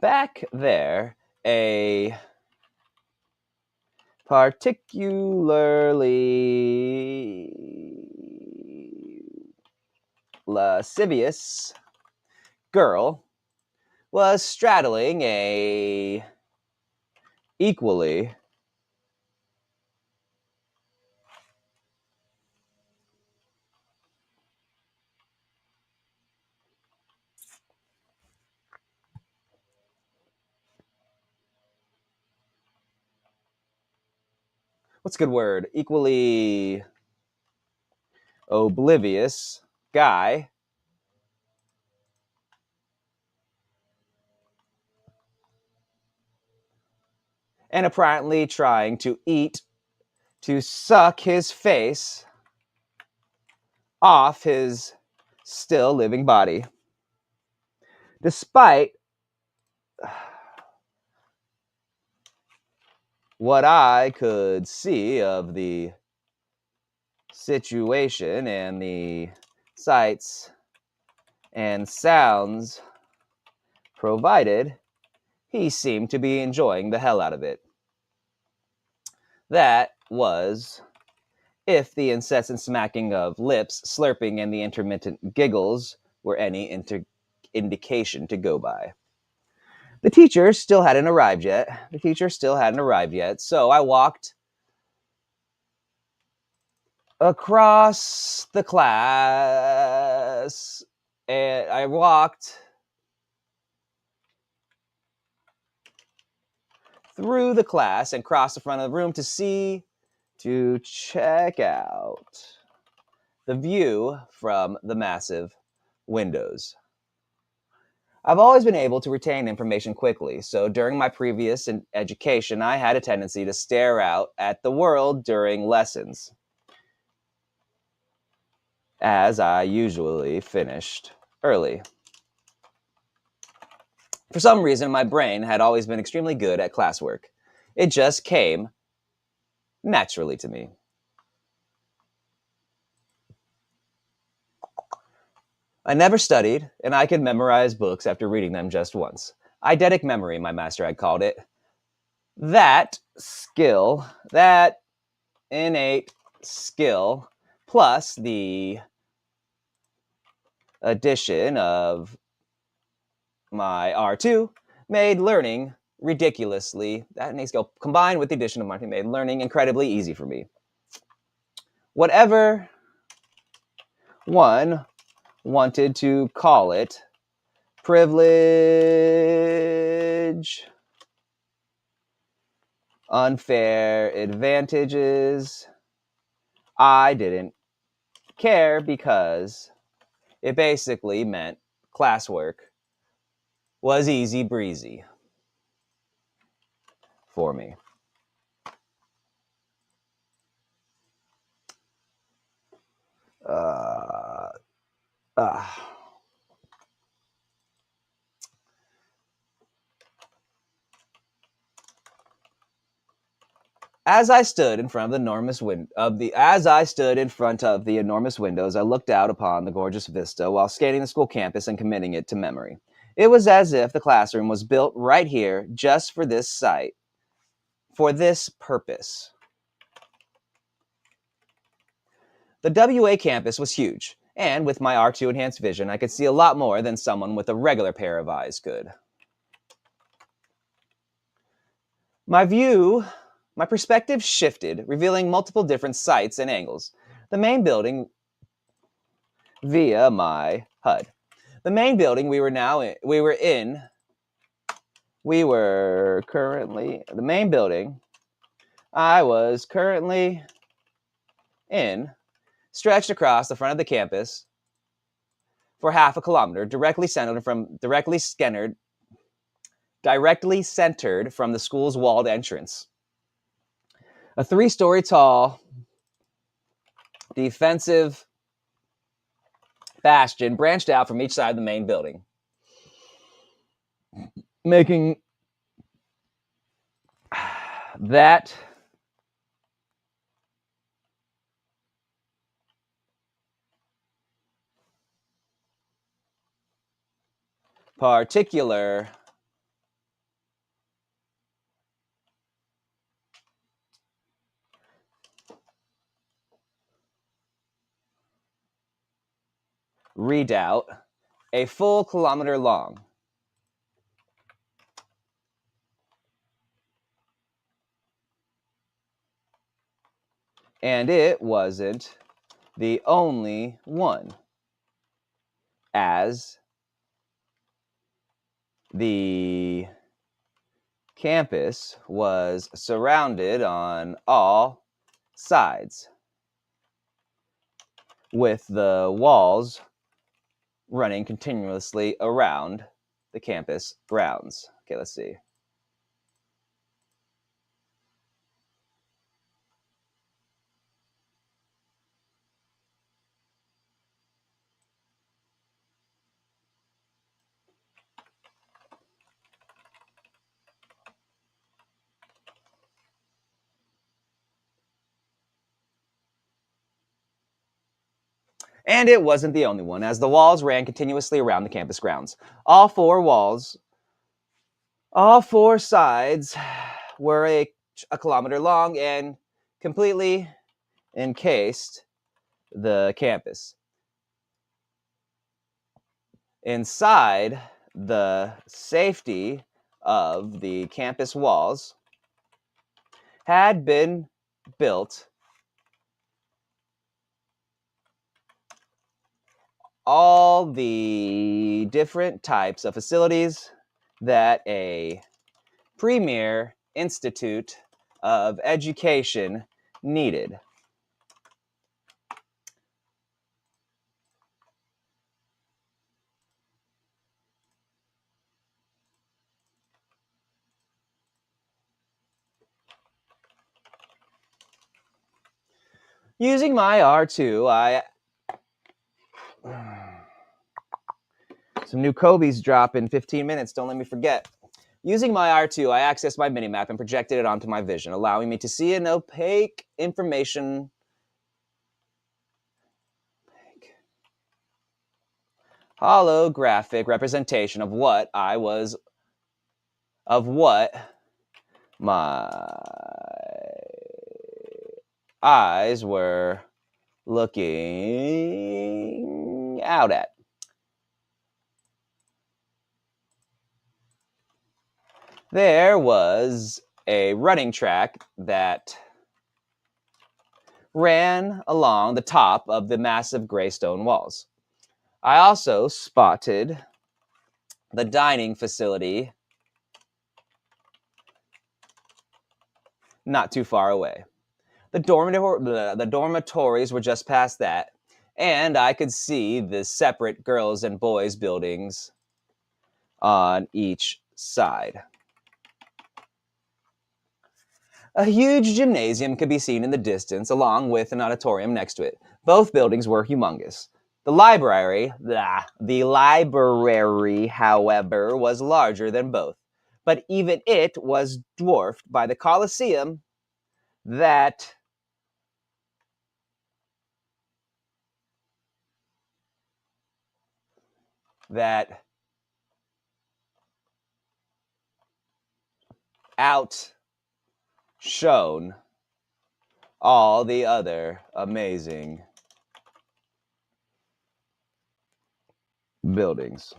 Back there, a particularly lascivious girl was straddling a equally what's a good word? Equally oblivious guy and apparently trying to suck his face off his still living body. Despite what I could see of the situation and the sights and sounds provided, he seemed to be enjoying the hell out of it. That was, if the incessant smacking of lips, slurping, and the intermittent giggles were any indication to go by. The teacher still hadn't arrived yet, so I walked across the class, and I walked through the class and crossed the front of the room to check out the view from the massive windows. I've always been able to retain information quickly, so during my previous education, I had a tendency to stare out at the world during lessons, as I usually finished early. For some reason, my brain had always been extremely good at classwork. It just came naturally to me. I never studied, and I could memorize books after reading them just once. Eidetic memory, my master had called it. That skill, that innate skill, plus the addition of my R2, made learning ridiculously, that innate skill combined with the addition of marketing made learning incredibly easy for me. Whatever one wanted to call it, privilege, unfair advantages, I didn't care because it basically meant classwork was easy breezy for me. Uh, uh. As I stood in front of the enormous windows, I looked out upon the gorgeous vista while scanning the school campus and committing it to memory. It was as if the classroom was built right here just for this site, for this purpose. The WA campus was huge, and with my R2 enhanced vision, I could see a lot more than someone with a regular pair of eyes could. My perspective shifted, revealing multiple different sights and angles. The main building via my HUD. The main building the main building I was currently in stretched across the front of the campus for half a kilometer, directly centered from the school's walled entrance. A 3-story tall defensive bastion branched out from each side of the main building, making that particular redoubt a full kilometer long. And it wasn't the only one, as the campus was surrounded on all sides, with the walls running continuously around the campus grounds. Okay, let's see. And it wasn't the only one, as the walls ran continuously around the campus grounds. All four sides were a kilometer long and completely encased the campus. Inside the safety of the campus walls had been built all the different types of facilities that a premier institute of education needed. Using my R2, some new Kobe's drop in 15 minutes. Don't let me forget. Using my R2, I accessed my minimap and projected it onto my vision, allowing me to see an opaque information holographic representation of what my eyes were looking out at. There was a running track that ran along the top of the massive gray stone walls. I also spotted the dining facility not too far away. The dormitories were just past that, and I could see the separate girls' and boys' buildings on each side. A huge gymnasium could be seen in the distance, along with an auditorium next to it. Both buildings were humongous. The library, however, was larger than both, but even it was dwarfed by the Colosseum that outshone all the other amazing buildings.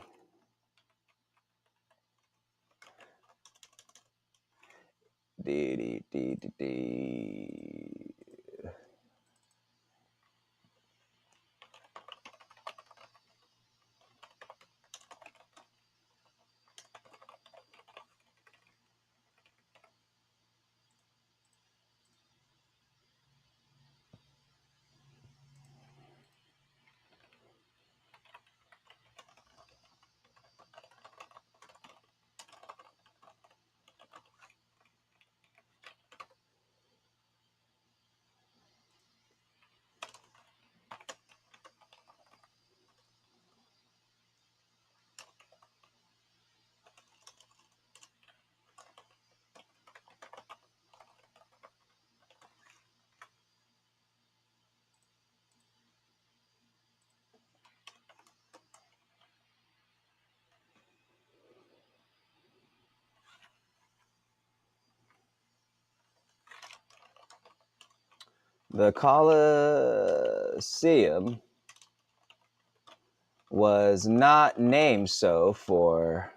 The Colosseum was not named so for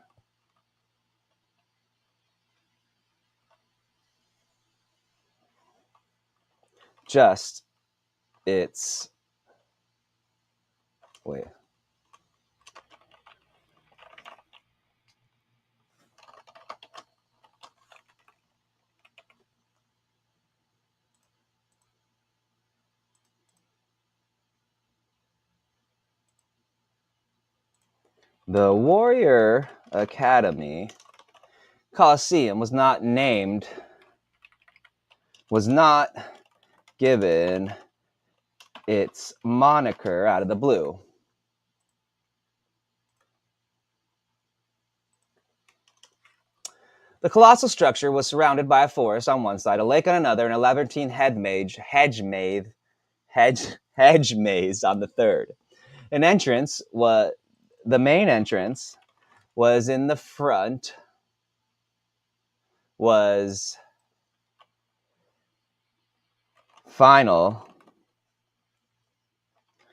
just its wait. The Warrior Academy Coliseum was not given its moniker out of the blue. The colossal structure was surrounded by a forest on one side, a lake on another, and a labyrinthine hedge maze on the third. The main entrance was in the front, was final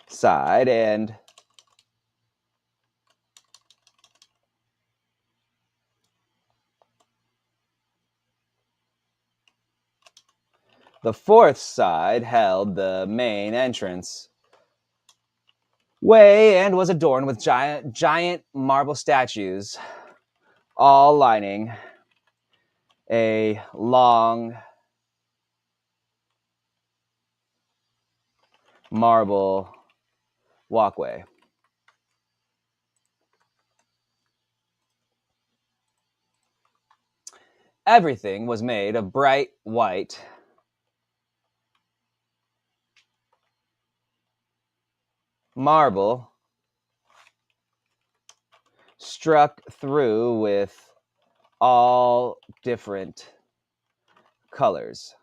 side, and the fourth side held the main entrance way and was adorned with giant marble statues, all lining a long marble walkway. Everything was made of bright white marble struck through with all different colors.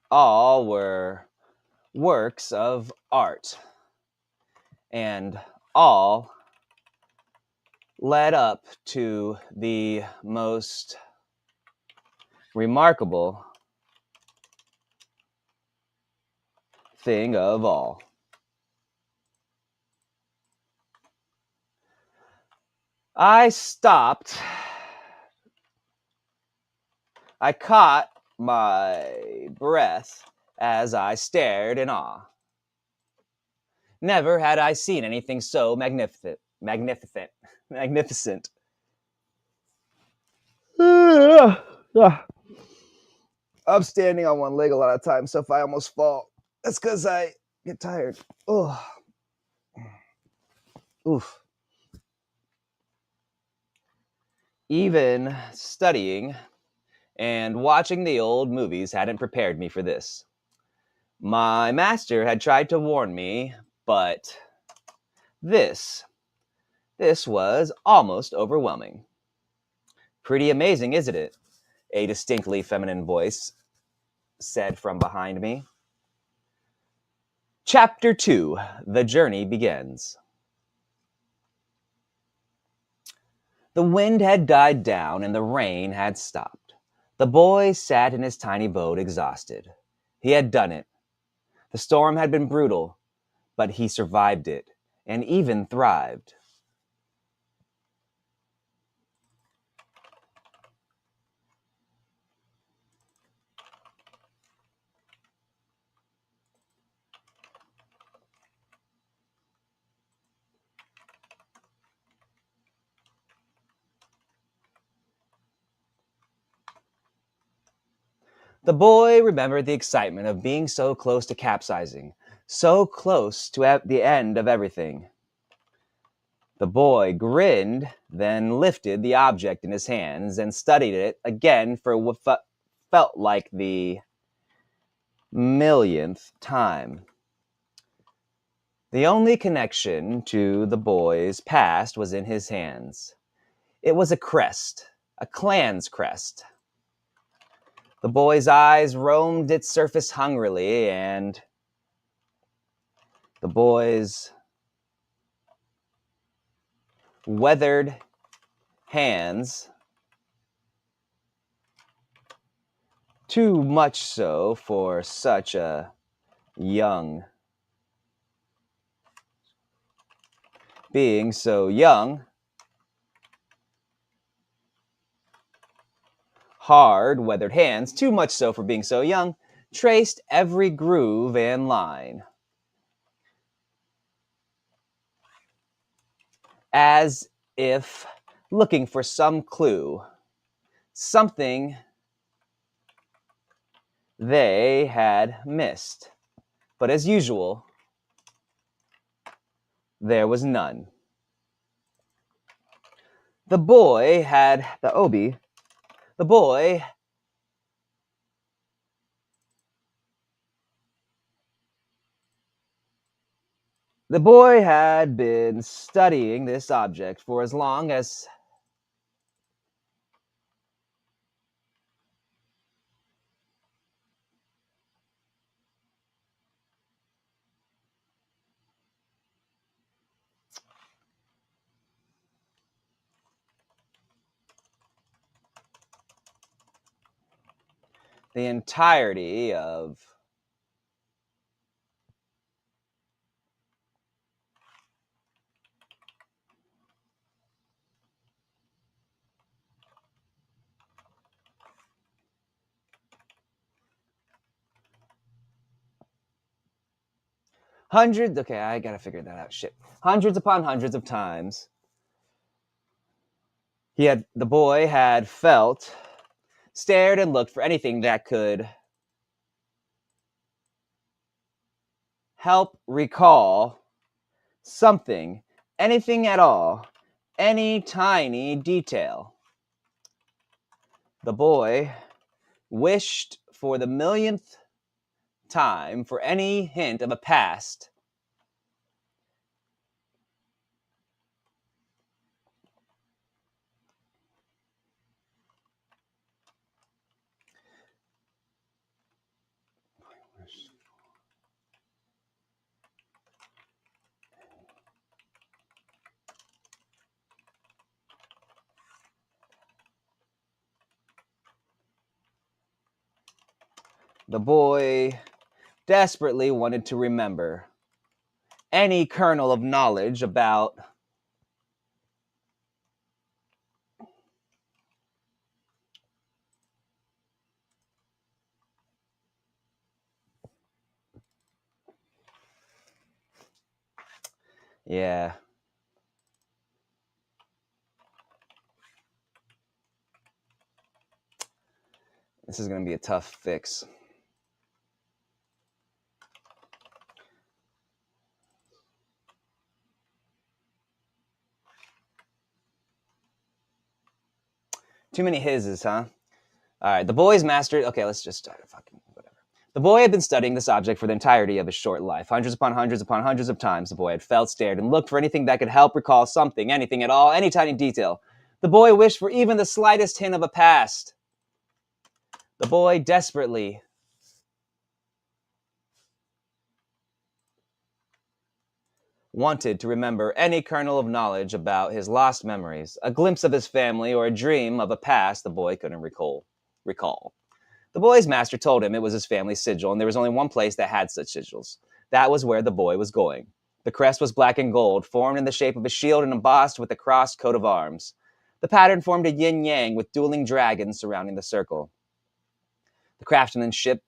All were works of art, and all led up to the most remarkable thing of all. I stopped. I caught my breath as I stared in awe. Never had I seen anything so magnificent. I'm standing on one leg a lot of times, so if I almost fall, that's because I get tired. Oh, oof. Even studying and watching the old movies hadn't prepared me for this. My master had tried to warn me, but this was almost overwhelming. Pretty amazing, isn't it? A distinctly feminine voice said from behind me. Chapter 2, The Journey Begins. The wind had died down and the rain had stopped. The boy sat in his tiny boat exhausted. He had done it. The storm had been brutal, but he survived it and even thrived. The boy remembered the excitement of being so close to capsizing, so close to the end of everything. The boy grinned, then lifted the object in his hands and studied it again for what felt like the millionth time. The only connection to the boy's past was in his hands. It was a crest, a clan's crest. The boy's eyes roamed its surface hungrily, and the boy's weathered hands, too much so for such a young being, so young, hard, weathered hands, too much so for being so young, traced every groove and line. As if looking for some clue, something they had missed. But as usual, there was none. The boy had the obi. The boy had been studying this object for as long as the entirety of hundreds, okay, I gotta figure that out, shit. Hundreds upon hundreds of times The boy had felt, stared, and looked for anything that could help recall something, anything at all, any tiny detail. The boy wished for the millionth time for any hint of a past. The boy desperately wanted to remember any kernel of knowledge about yeah. This is going to be a tough fix. Too many hises, huh? All right, the boy's mastered. Okay, let's just start fucking whatever. The boy had been studying this object for the entirety of his short life. Hundreds upon hundreds of times the boy had felt, stared, and looked for anything that could help recall something, anything at all, any tiny detail. The boy wished for even the slightest hint of a past. The boy desperately wanted to remember any kernel of knowledge about his lost memories, a glimpse of his family, or a dream of a past the boy couldn't recall. The boy's master told him it was his family's sigil, and there was only one place that had such sigils. That was where the boy was going. The crest was black and gold, formed in the shape of a shield and embossed with a crossed coat of arms. The pattern formed a yin-yang with dueling dragons surrounding the circle. The craftsmanship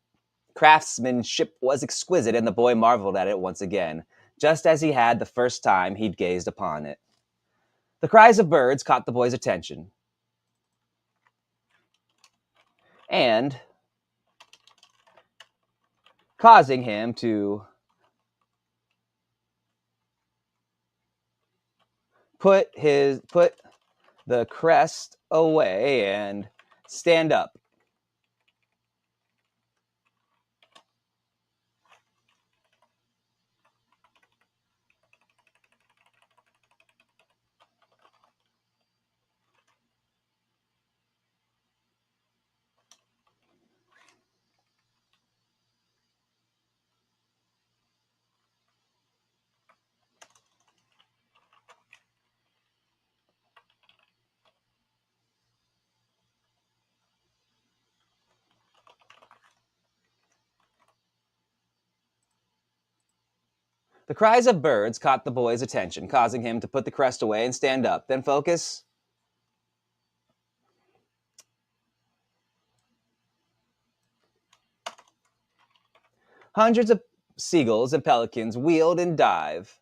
was exquisite, and the boy marveled at it once again, just as he had the first time he'd gazed upon it. The cries of birds caught the boy's attention, and causing him to put the crest away and stand up. The cries of birds caught the boy's attention, causing him to put the crest away and stand up. Then focus. Hundreds of seagulls and pelicans wheeled and dive.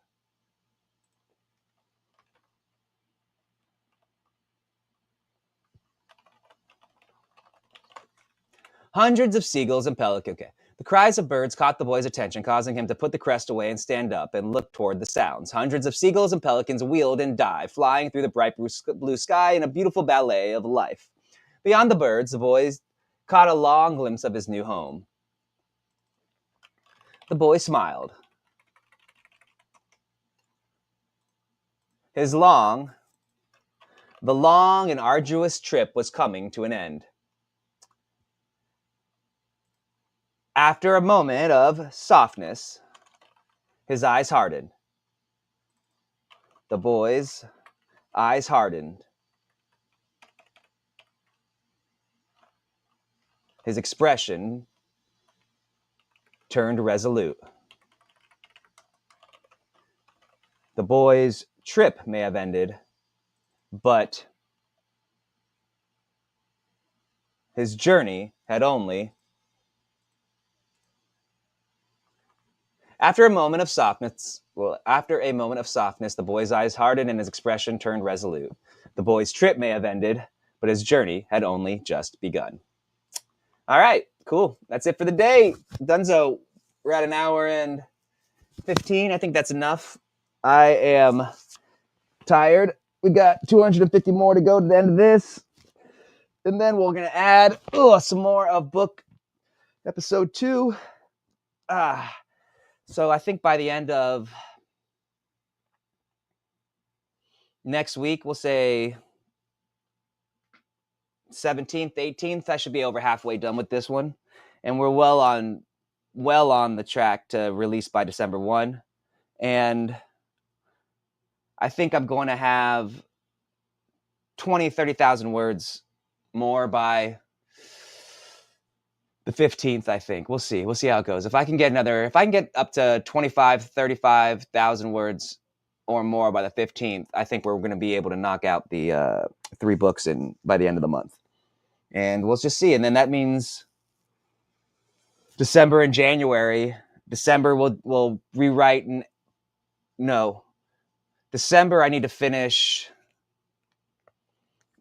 Hundreds of seagulls and pelicans. Okay. The cries of birds caught the boy's attention, causing him to put the crest away and stand up and look toward the sounds. Hundreds of seagulls and pelicans wheeled and dived, flying through the bright blue sky in a beautiful ballet of life. Beyond the birds, the boys caught a long glimpse of his new home. The boy smiled. The long and arduous trip was coming to an end. After a moment of softness, his eyes hardened. The boy's eyes hardened. His expression turned resolute. The boy's trip may have ended, but his journey had only After a moment of softness, the boy's eyes hardened and his expression turned resolute. The boy's trip may have ended, but his journey had only just begun. All right, cool. That's it for the day. Dunzo, we're at an hour and 15. I think that's enough. I am tired. We got 250 more to go to the end of this. And then we're going to add some more of book episode 2. So I think by the end of next week, we'll say 17th, 18th, I should be over halfway done with this one. And we're well on the track to release by December 1. And I think I'm going to have 30,000 words more by the 15th, I think. We'll see how it goes. If I can get up to 35,000 words or more by the 15th, I think we're going to be able to knock out the 3 books by the end of the month. And we'll just see. And then that means December and January. December we'll rewrite December I need to finish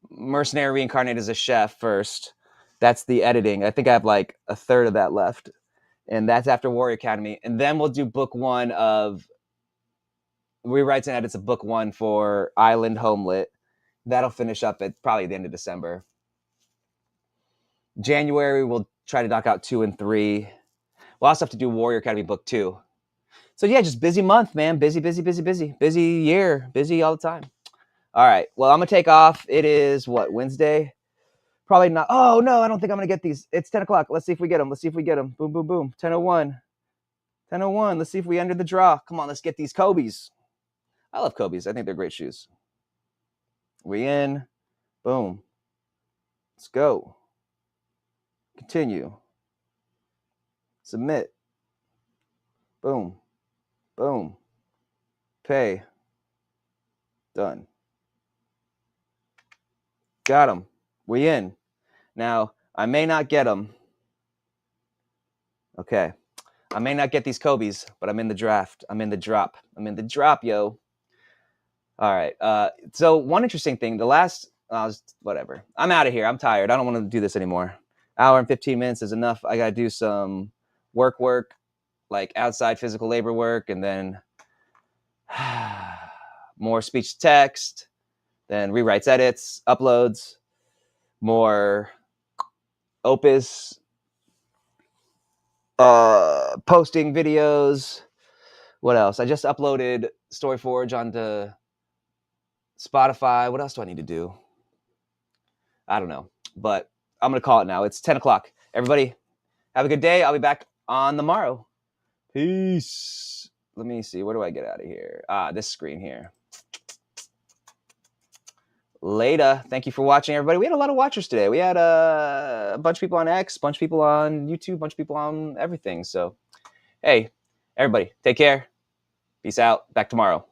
Mercenary Reincarnated as a Chef first. That's the editing. I think I have like a third of that left. And that's after Warrior Academy. And then we'll do book 1 of rewrites and edits of book 1 for Island Homelit. That'll finish up at probably the end of December. January, we'll try to knock out 2 and 3. We'll also have to do Warrior Academy book 2. So yeah, just busy month, man. Busy year. Busy all the time. All right. Well, I'm going to take off. It is Wednesday? Probably not. Oh, no, I don't think I'm going to get these. It's 10 o'clock. Let's see if we get them. Boom, boom, boom. 10:01. 10:01. Let's see if we enter the draw. Come on, let's get these Kobe's. I love Kobe's. I think they're great shoes. We in. Boom. Let's go. Continue. Submit. Boom. Boom. Pay. Done. Got them. We in. Now, I may not get them. Okay. I may not get these Kobe's, but I'm in the draft. I'm in the drop, yo. All right. So one interesting thing, whatever. I'm out of here. I'm tired. I don't want to do this anymore. Hour and 15 minutes is enough. I got to do some work, like outside physical labor work, and then more speech to text, then rewrites, edits, uploads, more Opus, posting videos. What else? I just uploaded StoryForge onto Spotify. What else do I need to do? I don't know, but I'm going to call it now. It's 10 o'clock. Everybody, have a good day. I'll be back on the morrow. Peace. Let me see. Where do I get out of here? This screen here. Later. Thank you for watching, everybody. We had a lot of watchers today. We had a bunch of people on X, a bunch of people on YouTube, a bunch of people on everything. So, hey, everybody, take care. Peace out. Back tomorrow.